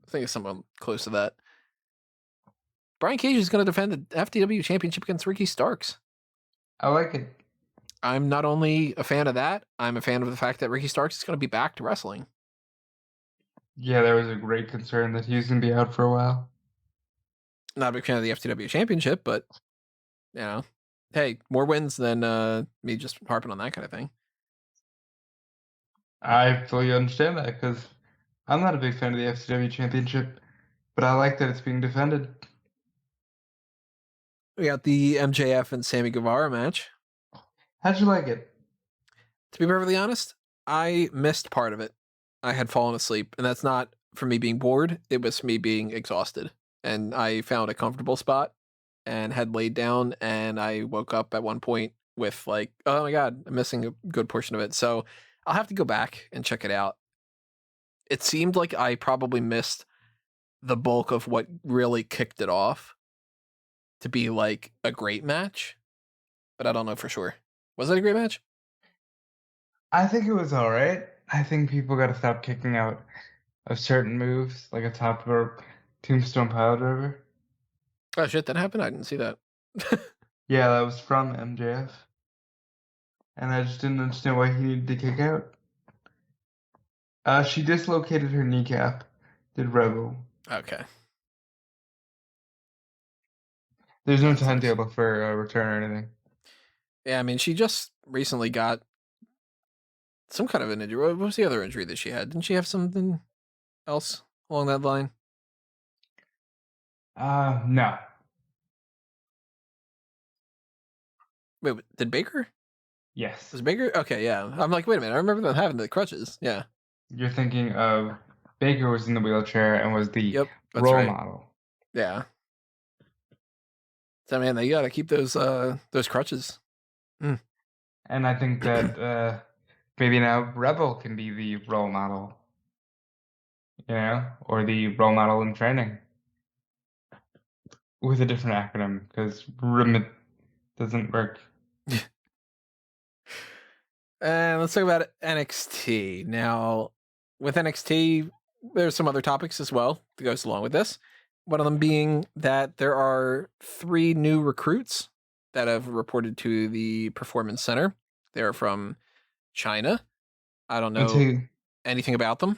I think it's someone close to that. Brian Cage is going to defend the FTW Championship against Ricky Starks. I like it. I'm not only a fan of that, I'm a fan of the fact that Ricky Starks is going to be back to wrestling. Yeah, there was a great concern that he was going to be out for a while. Not a big fan of the FTW Championship, but, you know, hey, more wins than me just harping on that kind of thing. I fully understand that because I'm not a big fan of the FCW Championship, but I like that it's being defended. We got the MJF and Sammy Guevara match. How'd you like it? To be perfectly honest, I missed part of it. I had fallen asleep, and that's not for me being bored. It was me being exhausted. And I found a comfortable spot and had laid down, and I woke up at one point with like, oh my God, I'm missing a good portion of it. So I'll have to go back and check it out. It seemed like I probably missed the bulk of what really kicked it off to be like a great match, but I don't know for sure. Was it a great match? I think it was all right. I think people got to stop kicking out of certain moves, like a top rope Tombstone Piledriver. Oh shit, that happened? I didn't see that. Yeah, that was from MJF. And I just didn't understand why he needed to kick out. She dislocated her kneecap. Did Rebel. Okay. There's no That's nice. timetable for a return or anything. Yeah, I mean, she just recently got some kind of an injury. What was the other injury that she had? Didn't she have something else along that line? No. Wait, did Baker? Yes. Was Baker? Okay, yeah. I'm like, wait a minute. I remember them having the crutches. Yeah. You're thinking of Baker was in the wheelchair and was the Yep. That's role right. model. Yeah. So man, they gotta keep those crutches. And I think that maybe now Rebel can be the role model. Or the role model in training. With a different acronym, because RIMIT doesn't work. And let's talk about NXT. Now, with NXT, there's some other topics as well that goes along with this. One of them being that there are 3 new recruits that have reported to the Performance Center. They're from China. I don't know anything about them.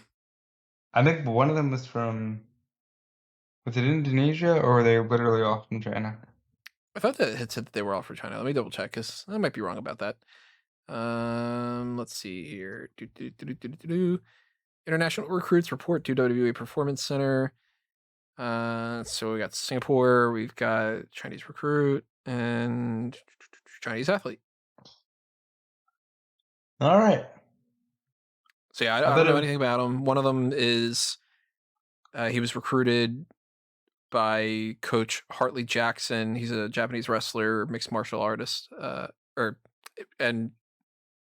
I think one of them was from, was it Indonesia, or were they literally all from China? I thought that it had said that they were all from China. Let me double check, because I might be wrong about that. Let's see here. International recruits report to WWE Performance Center. So we got Singapore, we've got Chinese recruit, and Chinese athlete. All right. So yeah, I don't know anything about him. One of them is he was recruited by Coach Hartley Jackson. He's a Japanese wrestler, mixed martial artist, and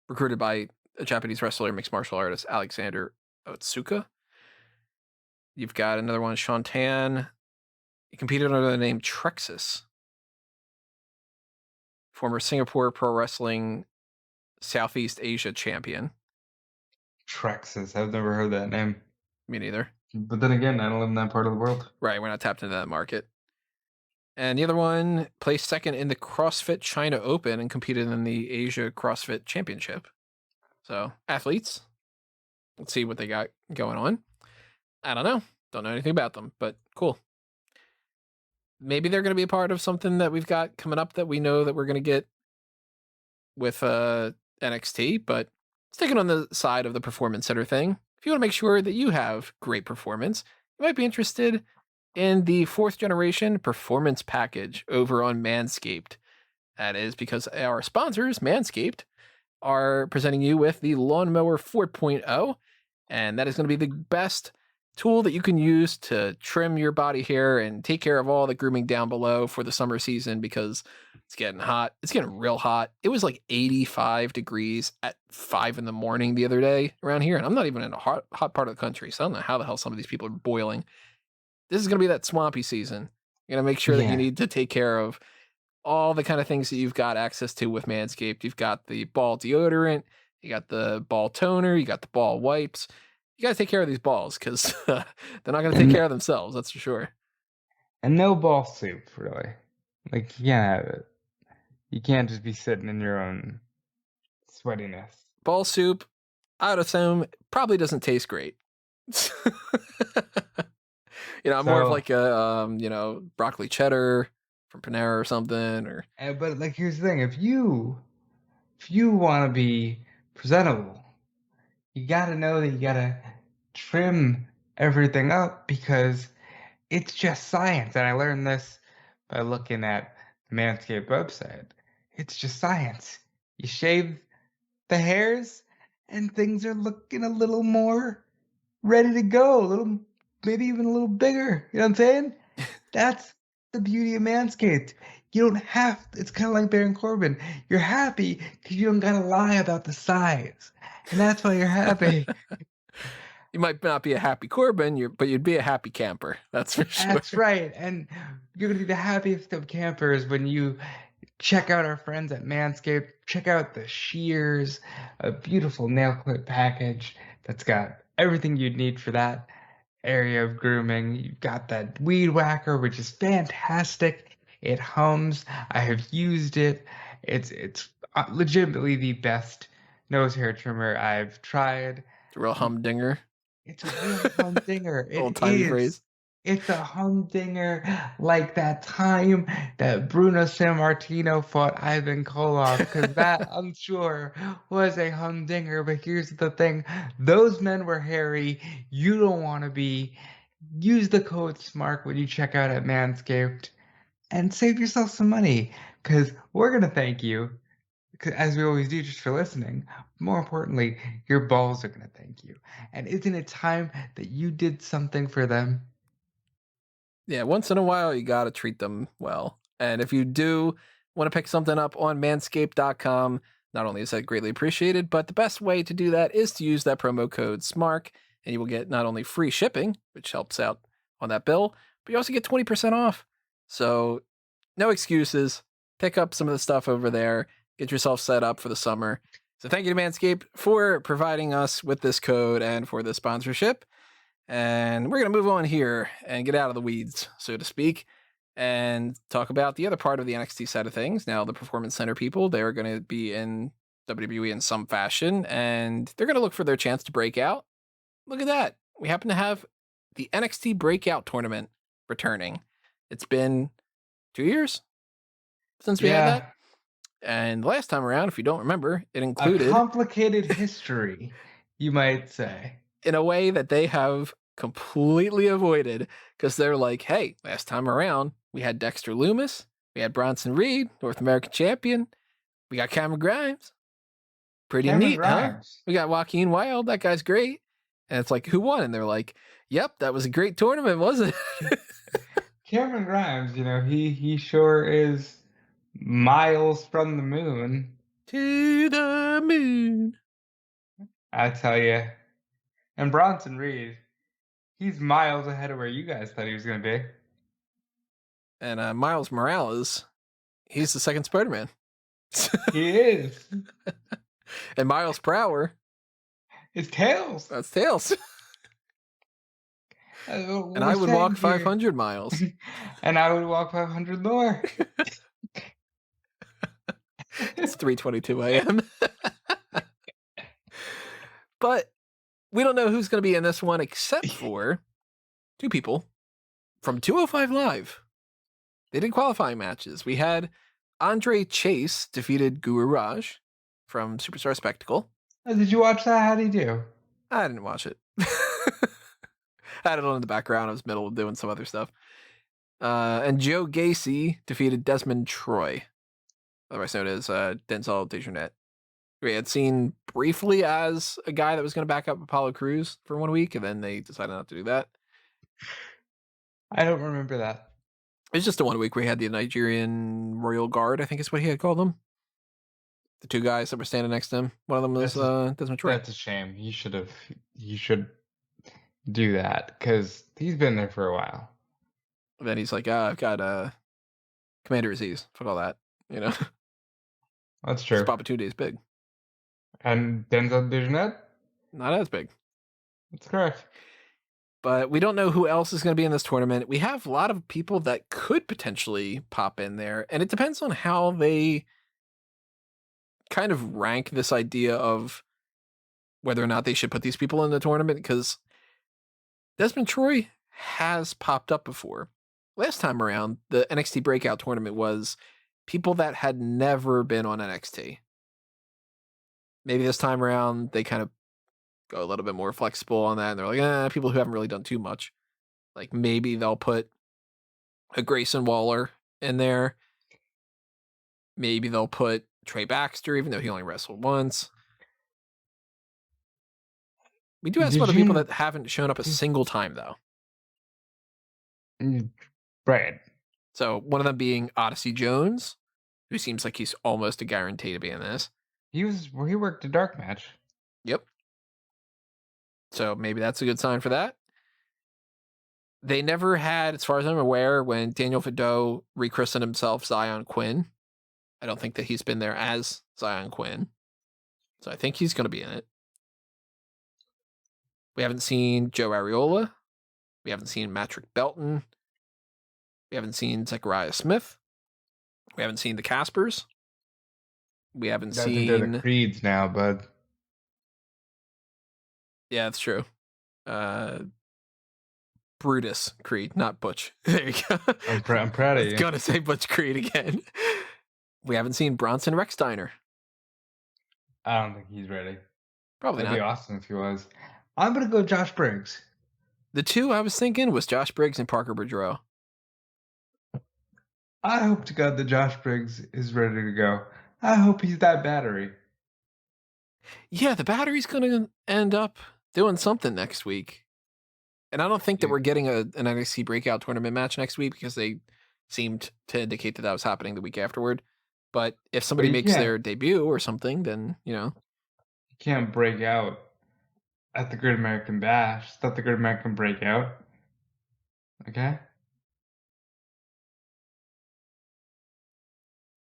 recruited by a Japanese wrestler, mixed martial artist, Alexander Otsuka. You've got another one, Sean Tan. He competed under the name Trexus. Former Singapore Pro Wrestling Southeast Asia champion. Trexus. I've never heard that name. Me neither. But then again, I don't live in that part of the world. Right, we're not tapped into that market. And the other one placed second in the CrossFit China Open and competed in the Asia CrossFit Championship. So, athletes. Let's see what they got going on. I don't know. Don't know anything about them, but cool. Maybe they're going to be a part of something that we've got coming up that we know that we're going to get with NXT, but sticking on the side of the Performance Center thing, if you want to make sure that you have great performance, you might be interested in the 4th generation performance package over on Manscaped. That is because our sponsors, Manscaped, are presenting you with the Lawnmower 4.0, and that is going to be the best tool that you can use to trim your body hair and take care of all the grooming down below for the summer season, because it's getting hot. It's getting real hot. It was like 85 degrees at 5 in the morning the other day around here, and I'm not even in a hot part of the country, so I don't know how the hell some of these people are boiling. This is going to be that swampy season. You're going to make sure that you need to take care of all the kind of things that you've got access to with Manscaped. You've got the ball deodorant, you got the ball toner, you got the ball wipes. You got to take care of these balls, because they're not going to take care of themselves, that's for sure. And no ball soup, really. Like, you can't have it. You can't just be sitting in your own sweatiness. Ball soup, I would assume, probably doesn't taste great. I'm more of like a, broccoli cheddar from Panera or something. But like, here's the thing: if you want to be presentable, you gotta know that you gotta trim everything up, because it's just science. And I learned this by looking at the Manscaped website. It's just science. You shave the hairs, and things are looking a little more ready to go. Maybe even a little bigger. You know what I'm saying? That's the beauty of Manscaped. You don't have, it's kind of like Baron Corbin. You're happy because you don't gotta lie about the size. And that's why you're happy. You might not be a happy Corbin, but you'd be a happy camper. That's for sure. That's right. And you're gonna be the happiest of campers when you check out our friends at Manscaped. Check out the shears, a beautiful nail clip package that's got everything you'd need for that. area of grooming. You've got that weed whacker, which is fantastic. It hums. I have used it. It's legitimately the best nose hair trimmer I've tried. It's a real humdinger. It's a real humdinger. Old It timey is. phrase. It's a humdinger like that time that Bruno Sammartino fought Ivan Koloff, because that, I'm sure, was a humdinger. But here's the thing, those men were hairy. You don't want to be. Use the code SMARK when you check out at Manscaped and save yourself some money, because we're going to thank you, as we always do, just for listening. More importantly, your balls are going to thank you. And isn't it time that you did something for them? Yeah, once in a while, you got to treat them well. And if you do want to pick something up on manscaped.com, not only is that greatly appreciated, but the best way to do that is to use that promo code SMARK, and you will get not only free shipping, which helps out on that bill, but you also get 20% off. So no excuses. Pick up some of the stuff over there. Get yourself set up for the summer. So thank you to Manscaped for providing us with this code and for the sponsorship. And we're going to move on here and get out of the weeds, so to speak, and talk about the other part of the NXT side of things. Now, the Performance Center people, they're going to be in WWE in some fashion, and they're going to look for their chance to break out. Look at that. We happen to have the NXT Breakout Tournament returning. It's been 2 years since we had that. And last time around, if you don't remember, it included a complicated history, you might say, in a way that they have completely avoided, because they're like, hey, last time around, we had Dexter Lumis, we had Bronson Reed, North American champion, we got Cameron Grimes. Pretty Cameron neat, Grimes. huh? We got Joaquin Wilde, that guy's great. And it's like, who won? And they're like, yep, that was a great tournament, wasn't it? Cameron Grimes, he sure is miles from the moon. To the moon. I tell you. And Bronson Reed, he's miles ahead of where you guys thought he was going to be. And Miles Morales, he's the second Spider-Man. He is. And Miles Prower. It's Tails. That's Tails. And I would walk 500 miles. And I would walk 500 more. It's 3:22 a.m. But we don't know who's going to be in this one except for two people from 205 Live. They did qualifying matches. We had Andre Chase defeated Guru Raj from Superstar Spectacle. Did you watch that? How did he do? I didn't watch it. I had it on in the background. I was middle of doing some other stuff. And Joe Gacy defeated Desmond Troy, otherwise known as Denzel Dejournette. We had seen briefly as a guy that was going to back up Apollo Crews for 1 week, and then they decided not to do that. I don't remember that. It's just a 1 week where he had the Nigerian Royal Guard, I think is what he had called them. The two guys that were standing next to him. One of them was Desmond Troy. That's a shame. He should do that, because he's been there for a while. And then he's like, I've got Commander Aziz. Fuck all that. That's true. Babatunde is big. And Denzel Dejournette? Not as big. That's correct. But we don't know who else is going to be in this tournament. We have a lot of people that could potentially pop in there, and it depends on how they kind of rank this idea of whether or not they should put these people in the tournament, because Desmond Troy has popped up before. Last time around, the NXT Breakout Tournament was people that had never been on NXT. Maybe this time around, they kind of go a little bit more flexible on that, and they're like, people who haven't really done too much. Like, maybe they'll put a Grayson Waller in there. Maybe they'll put Trey Baxter, even though he only wrestled once. We do have some other people that haven't shown up a single time, though. Right. So one of them being Odyssey Jones, who seems like he's almost a guarantee to be in this. He worked a dark match. Yep. So maybe that's a good sign for that. They never had, as far as I'm aware, when Daniel Fideau rechristened himself Zion Quinn. I don't think that he's been there as Zion Quinn. So I think he's going to be in it. We haven't seen Joe Areola. We haven't seen Matrick Belton. We haven't seen Zechariah Smith. We haven't seen the Caspers. We haven't I think they're the seen... Creeds now, bud. Yeah, that's true. Brutus Creed, not Butch. There you go. I'm proud I of was you. gonna say Butch Creed again. We haven't seen Bronson Rex-Steiner. I don't think he's ready. Probably That'd be not. awesome if he was. I'm gonna go Josh Briggs. The two I was thinking was Josh Briggs and Parker Boudreaux. I hope to God that Josh Briggs is ready to go. I hope he's that battery. Yeah, the battery's gonna end up doing something next week. And I don't think that Yeah. we're getting an NXT Breakout Tournament match next week because they seemed to indicate that was happening the week afterward. But if somebody you makes can't- their debut or something, then, You can't break out at the Great American Bash. Let the Great American Breakout. Okay?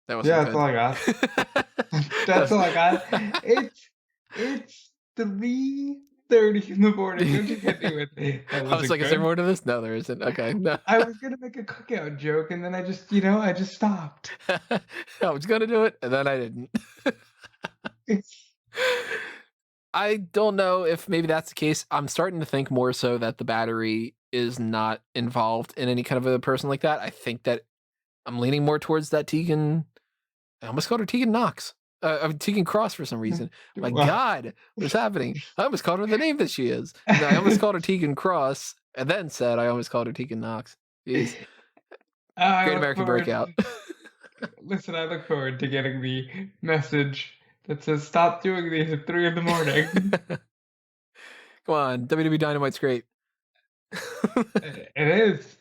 that wasn't Yeah, good. that's all I got. That's all I got. It's 3:30 in the morning. Don't you hit me with it. That I was like, good. is there more to this? No, there isn't. Okay, no. I was gonna make a cookout joke, and then I just stopped. I was gonna do it, and then I didn't. I don't know if maybe that's the case. I'm starting to think more so that the battery is not involved in any kind of a person like that. I think that I'm leaning more towards that Tegan. I almost called her Tegan Knox. Tegan Cross for some reason. My God, what's happening? I almost called her the name that she is. No, I almost called her Tegan Cross, and then said I almost called her Tegan Knox. Jeez. Great American Breakout. Listen, I look forward to getting the message that says stop doing these at 3 in the morning. Come on, WWE Dynamite's great. It is.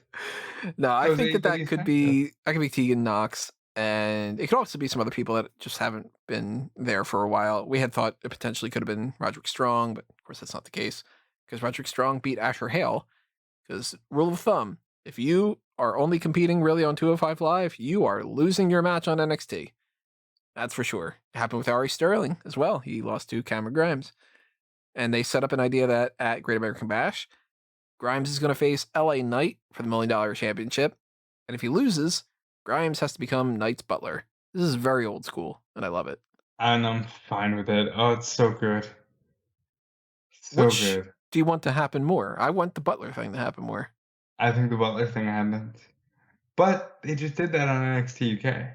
No, I think that AEW could be Tegan Knox, and it could also be some other people that just haven't been there for a while. We had thought it potentially could have been Roderick Strong, but of course that's not the case because Roderick Strong beat Asher Hale. Because rule of thumb, if you are only competing really on 205 Live, you are losing your match on NXT. That's for sure. It happened with Ari Sterling as well. He lost to Cameron Grimes. And they set up an idea that at Great American Bash, Grimes is going to face LA Knight for the $1 Million Championship. And if he loses, Grimes has to become Knight's butler. This is very old school, and I love it. And I'm fine with it. Oh, it's so good. Which good. do you want to happen more? I want the butler thing to happen more. I think the Butler thing happened. But they just did that on NXT UK.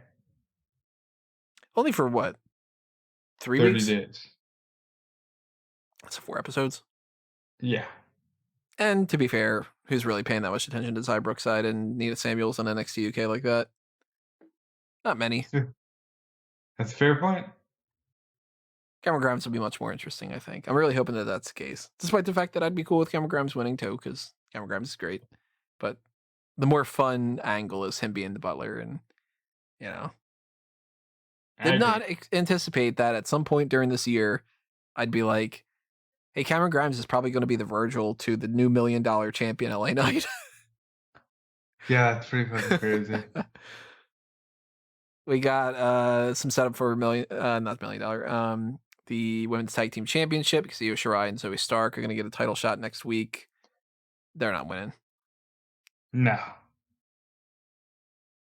Only for what? 3 30 weeks? days. That's 4 episodes. Yeah. And to be fair, who's really paying that much attention to Zy Brookside and Nina Samuels on NXT UK like that? Not many. That's a fair point. Cameron Grimes will be much more interesting, I think. I'm really hoping that that's the case. Despite the fact that I'd be cool with Cameron Grimes winning too, because Cameron Grimes is great. But the more fun angle is him being the butler, and, did not anticipate that at some point during this year, I'd be like, hey, Cameron Grimes is probably going to be the Virgil to the new $1 Million champion LA Knight. Yeah, it's pretty fucking crazy. We got some setup for not $1 Million, the Women's Tag Team Championship, because Io Shirai and Zoe Stark are going to get a title shot next week. They're not winning. No.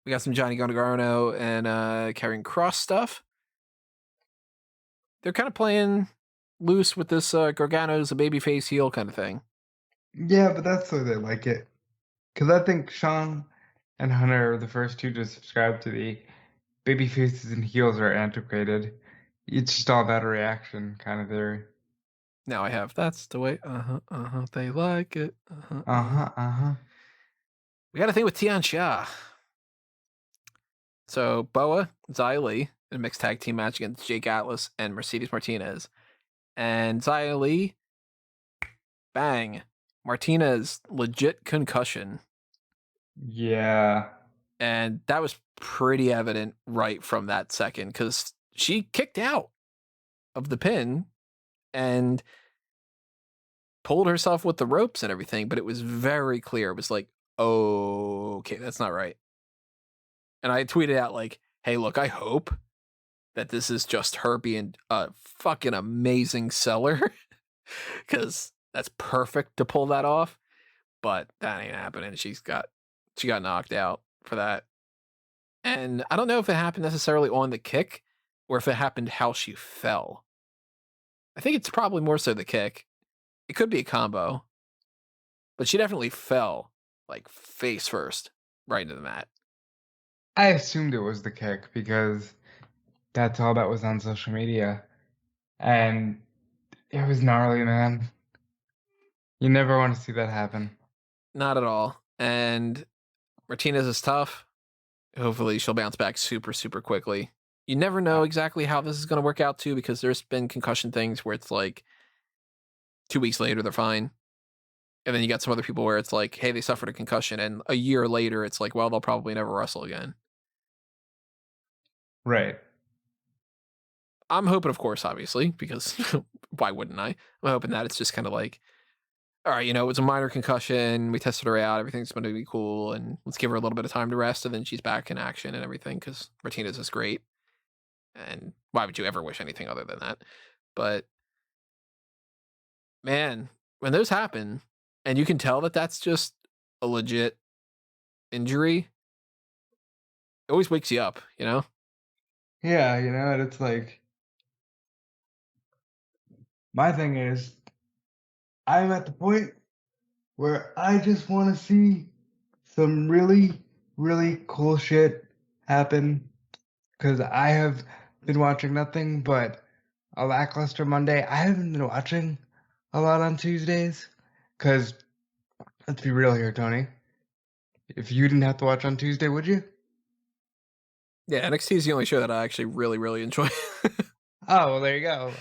We got some Johnny Gargano and Karrion Kross stuff. They're kind of playing loose with this Gargano's a babyface heel kind of thing. Yeah, but that's the way they like it. Because I think Sean and Hunter are the first two to subscribe to the baby faces and heels are antiquated. It's just all about a reaction kind of theory. Now I have. That's the way. They like it. We got a thing with Tian Xia. So Boa, Xia Li in a mixed tag team match against Jake Atlas and Mercedes Martinez. And Xia Li, bang. Martinez, legit concussion. Yeah. And that was pretty evident right from that second because she kicked out of the pin and pulled herself with the ropes and everything, but it was very clear. It was like, oh, okay, that's not right. And I tweeted out like, hey, look, I hope that this is just her being a fucking amazing seller because that's perfect to pull that off. but that ain't happening. She got knocked out for that. And I don't know if it happened necessarily on the kick or if it happened how she fell. I think it's probably more so the kick. It could be a combo, but she definitely fell like face first right into the mat. I assumed it was the kick because that's all that was on social media. And it was gnarly, man. You never want to see that happen. Not at all. And Martinez is tough. Hopefully she'll bounce back super, super quickly. You never know exactly how this is going to work out too, because there's been concussion things where it's like 2 weeks later, they're fine. And then you got some other people where it's like, hey, they suffered a concussion. And a year later, it's like, well, they'll probably never wrestle again. Right. I'm hoping, of course, obviously, because why wouldn't I? I'm hoping that it's just kind of like, all right, it was a minor concussion. We tested her out. Everything's going to be cool. And let's give her a little bit of time to rest. And then she's back in action and everything because Martinez is great. And why would you ever wish anything other than that? But man, when those happen and you can tell that that's just a legit injury, it always wakes you up, Yeah, and it's like, my thing is, I'm at the point where I just want to see some really, really cool shit happen. Because I have been watching nothing but a lackluster Monday. I haven't been watching a lot on Tuesdays. Because, let's be real here, Tony. If you didn't have to watch on Tuesday, would you? Yeah, NXT is the only show that I actually really, really enjoy. Oh, well, there you go.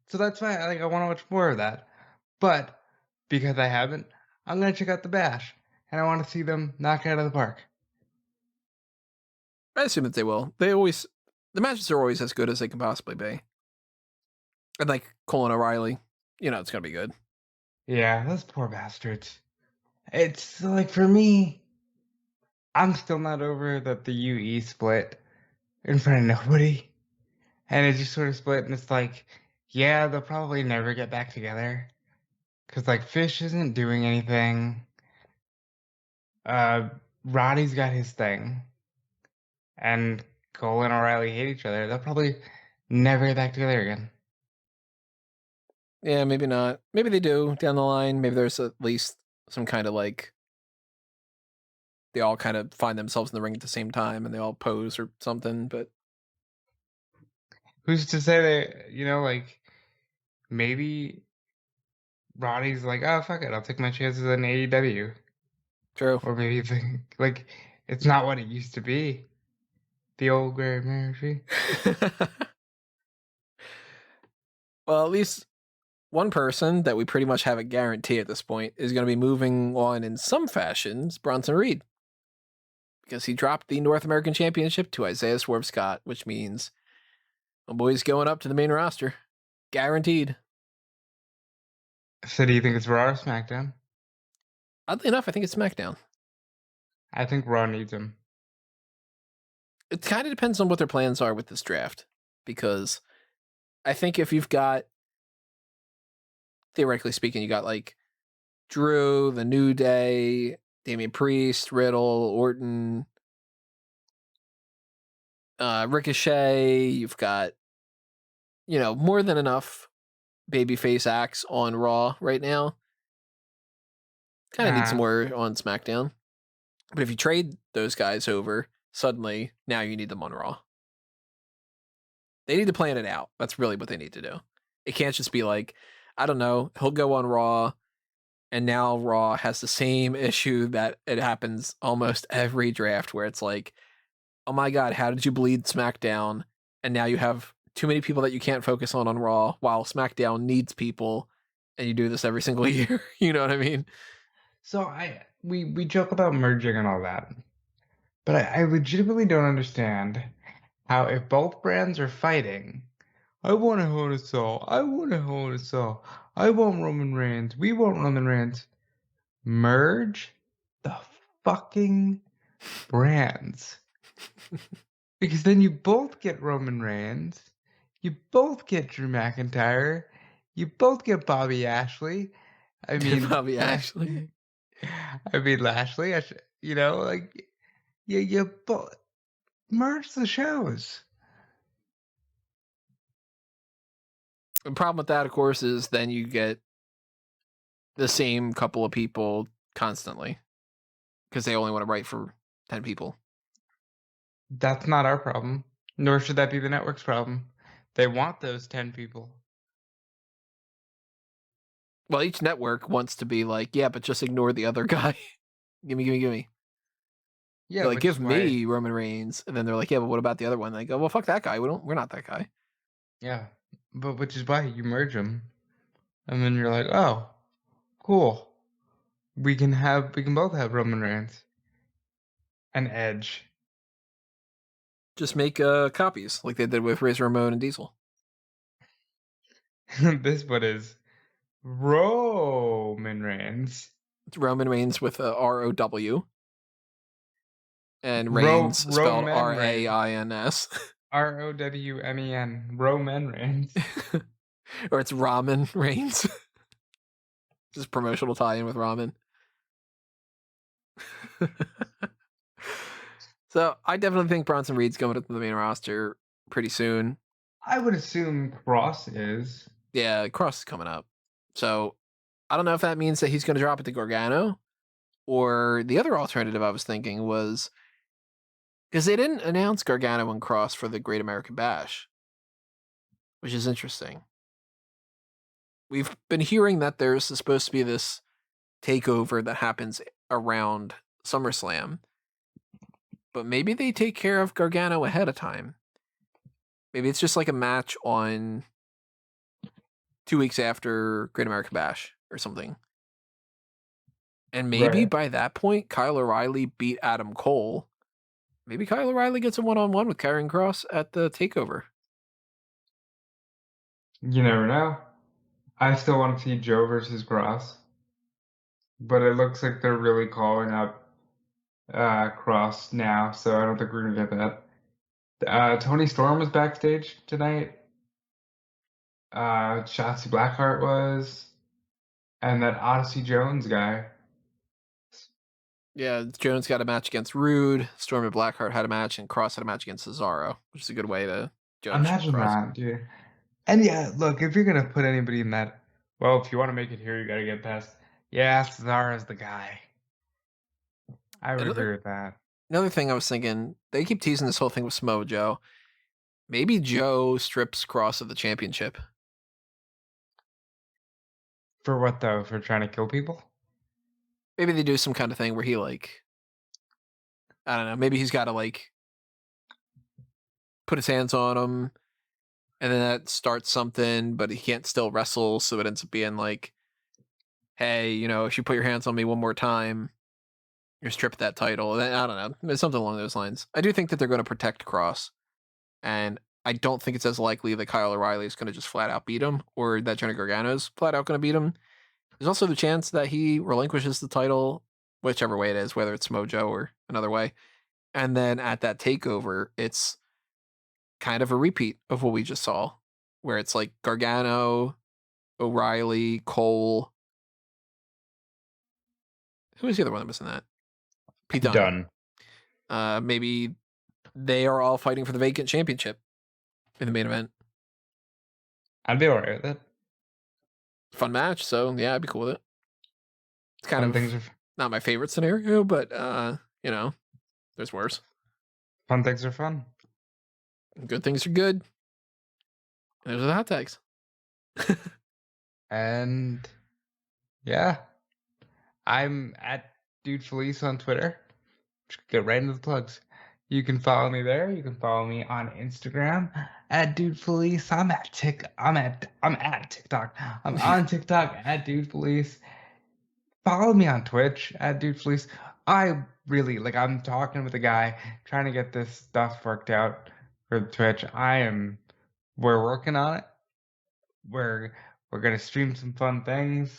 So that's fine. I want to watch more of that. But because I haven't, I'm going to check out the Bash. And I want to see them knock it out of the park. I assume that they will. The matches are always as good as they can possibly be. And like Colin O'Reilly, it's going to be good. Yeah, those poor bastards. It's like, for me, I'm still not over that the UE split in front of nobody. And it just sort of split, and it's like, yeah, they'll probably never get back together. Because, like, Fish isn't doing anything. Roddy's got his thing. And Cole and O'Reilly hate each other. They'll probably never get back together again. Yeah, maybe not. Maybe they do down the line. Maybe there's at least some kind of like, they all kind of find themselves in the ring at the same time and they all pose or something, but Who's to say that, like, maybe Roddy's like, oh, fuck it, I'll take my chances in AEW. true. Or maybe, like, it's not what it used to be. The old gray marriage. Well, at least one person that we pretty much have a guarantee at this point is going to be moving on in some fashions, Bronson Reed. Because he dropped the North American Championship to Isaiah Swerve Scott, which means my boy's going up to the main roster. Guaranteed. So do you think it's Raw or SmackDown? Oddly enough, I think it's SmackDown. I think Raw needs him. It kind of depends on what their plans are with this draft. Because I think if you've got, theoretically speaking, you got like Drew, The New Day, Damian Priest, Riddle, Orton, Ricochet. You've got, more than enough babyface acts on Raw right now. Kind of need some more on SmackDown. But if you trade those guys over, suddenly now you need them on Raw. They need to plan it out. That's really what they need to do. It can't just be like, I don't know, he'll go on Raw, and now Raw has the same issue that it happens almost every draft where it's like, oh my God, how did you bleed SmackDown? And now you have too many people that you can't focus on Raw while SmackDown needs people, and you do this every single year. You know what I mean? So we joke about merging and all that, but I legitimately don't understand how, if both brands are fighting, I want a Hell in a Cell, I want a Hell in a Cell, I want Roman Reigns, we want Roman Reigns, merge the fucking brands. Because then you both get Roman Reigns, you both get Drew McIntyre, you both get Bobby Ashley. I mean, Bobby Ashley. I mean, Lashley, like you merge the shows. The problem with that, of course, is then you get the same couple of people constantly because they only want to write for 10 people. That's not our problem, nor should that be the network's problem. They want those 10 people. Well, each network wants to be like, yeah, but just ignore the other guy. Gimme. Yeah, They're like, which give is why, me Roman Reigns. And then they're like, yeah, but what about the other one? They go, well, fuck that guy. We're not that guy. yeah, but which is why you merge them, and then you're like, oh, cool. We can both have Roman Reigns and Edge. Just make copies like they did with Razor Ramon and Diesel. This one is Roman Reigns. It's Roman Reigns with a R-O-W. And Reigns spelled Roman Reigns. R-A-I-N-S. R-O-W-M-E-N. Roman Reigns. Or it's Ramen Reigns. Just promotional tie-in with ramen. So I definitely think Bronson Reed's going to the main roster pretty soon. I would assume Cross is. Yeah, Cross is coming up. So I don't know if that means that he's going to drop it to Gargano, or the other alternative I was thinking was because they didn't announce Gargano and Cross for the Great American Bash, which is interesting. We've been hearing that there's supposed to be this takeover that happens around SummerSlam, but maybe they take care of Gargano ahead of time. Maybe it's just like a match on 2 weeks after Great American Bash or something. And maybe by that point, Kyle O'Reilly beat Adam Cole. Maybe Kyle O'Reilly gets a one-on-one with Karrion Kross at the takeover. You never know. I still want to see Joe versus Cross. But it looks like they're really calling up Cross now, so I don't think we're going to get that. Tony Storm was backstage tonight. Shotzi Blackheart was. And that Odyssey Jones guy. Yeah, Jones got a match against Rude. Storm and Blackheart had a match, and Cross had a match against Cesaro, which is a good way to judge. Imagine Cross. that, dude. And yeah, look, if you're going to put anybody in that, well, if you want to make it here, you got to get past. Yeah, Cesaro's the guy. I would agree with that. Another thing I was thinking, they keep teasing this whole thing with Samoa Joe. Maybe Joe strips Cross of the championship. For what, though? For trying to kill people? Maybe they do some kind of thing where he, like, I don't know, maybe he's got to, like, put his hands on him, and then that starts something, but he can't still wrestle, so it ends up being like, hey, you know, if you put your hands on me one more time, you're stripped that title. I don't know. There's something along those lines. I do think that they're going to protect Cross, and I don't think it's as likely that Kyle O'Reilly is going to just flat out beat him, or that Johnny Gargano is flat out going to beat him. There's also the chance that he relinquishes the title, whichever way it is, whether it's Mojo or another way. And then at that takeover, it's kind of a repeat of what we just saw, where it's like Gargano, O'Reilly, Cole. Who was the other one that was in that? Pete Dunne. Maybe they are all fighting for the vacant championship in the main event. I'd be alright with it. Fun match, so yeah, I'd be cool with it. It's kind of not my favorite scenario, but you know, there's worse. Fun things are fun. Good things are good. And there's the hot tags. And yeah, I'm at Dude Felice on Twitter. Just get right into the plugs. You can follow me there. You can follow me on Instagram at Dude Felice. I'm at TikTok. I'm on TikTok at Dude Felice. Follow me on Twitch at Dude Felice. I'm talking with a guy trying to get this stuff worked out for Twitch. We're working on it. We're gonna stream some fun things.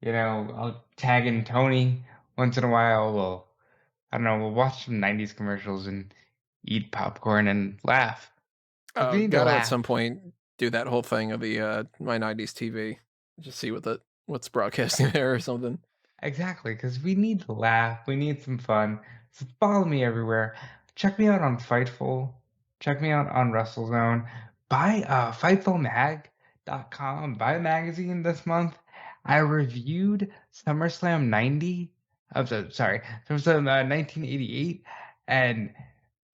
You know, I'll tag in Tony once in a while. We'll watch some 90s commercials and eat popcorn and laugh. We need to laugh. At some point do that whole thing of the my 90s TV. Just see what's broadcasting there or something. Exactly, because we need to laugh. We need some fun. So follow me everywhere. Check me out on Fightful. Check me out on WrestleZone. Buy FightfulMag.com. Buy a magazine this month. I reviewed SummerSlam 90. Sorry, SummerSlam 1988, and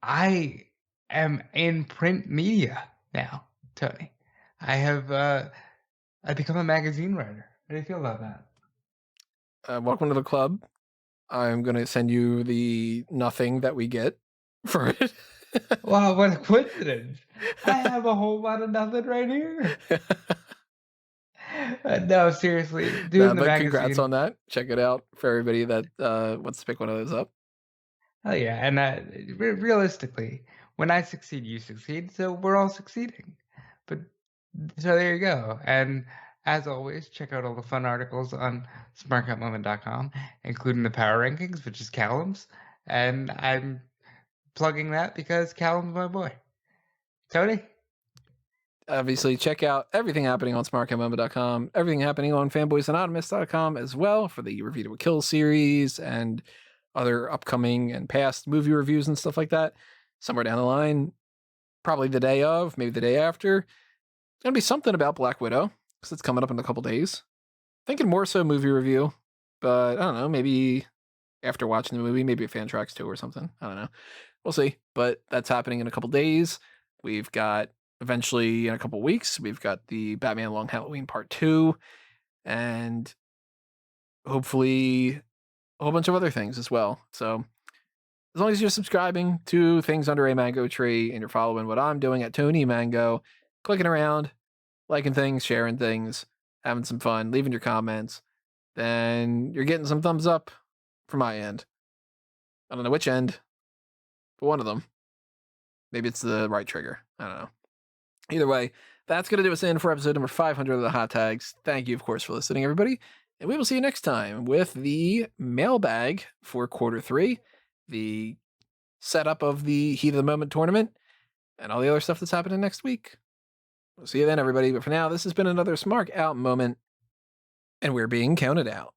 I am in print media now, Tony. I become a magazine writer. How do you feel about that? Welcome to the club. I'm going to send you the nothing that we get for it. Wow, what a coincidence. I have a whole lot of nothing right here. No, seriously, doing the But congrats magazine. on that. Check it out for everybody that wants to pick one of those up. Oh yeah, and realistically, when I succeed, you succeed, so we're all succeeding. But so there you go. And as always, check out all the fun articles on smarkupmoment.com, including the power rankings, which is Callum's. And I'm plugging that because Callum's my boy. Tony? Obviously, check out everything happening on smarkupmoment.com, everything happening on fanboysanonymous.com as well for the Review to a Kill series and other upcoming and past movie reviews and stuff like that. Somewhere down the line, probably the day of, maybe the day after, it's going to be something about Black Widow because it's coming up in a couple days. Thinking more so movie review, but I don't know, maybe after watching the movie, maybe a fan tracks 2 or something. I don't know. We'll see. But that's happening in a couple days. We've got eventually in a couple weeks, we've got the Batman Long Halloween Part 2, and hopefully a whole bunch of other things as well. So as long as you're subscribing to things under a mango tree and you're following what I'm doing at Tony Mango, clicking around, liking things, sharing things, having some fun, leaving your comments, then you're getting some thumbs up from my end. I don't know which end, but one of them. Maybe it's the right trigger. I don't know. Either way, that's going to do us in for episode number 500 of the Hot Tags. Thank you, of course, for listening, everybody. And we will see you next time with the mailbag for quarter 3, the setup of the Heat of the Moment tournament, and all the other stuff that's happening next week. We'll see you then, everybody. But for now, this has been another Smark Out moment, and we're being counted out.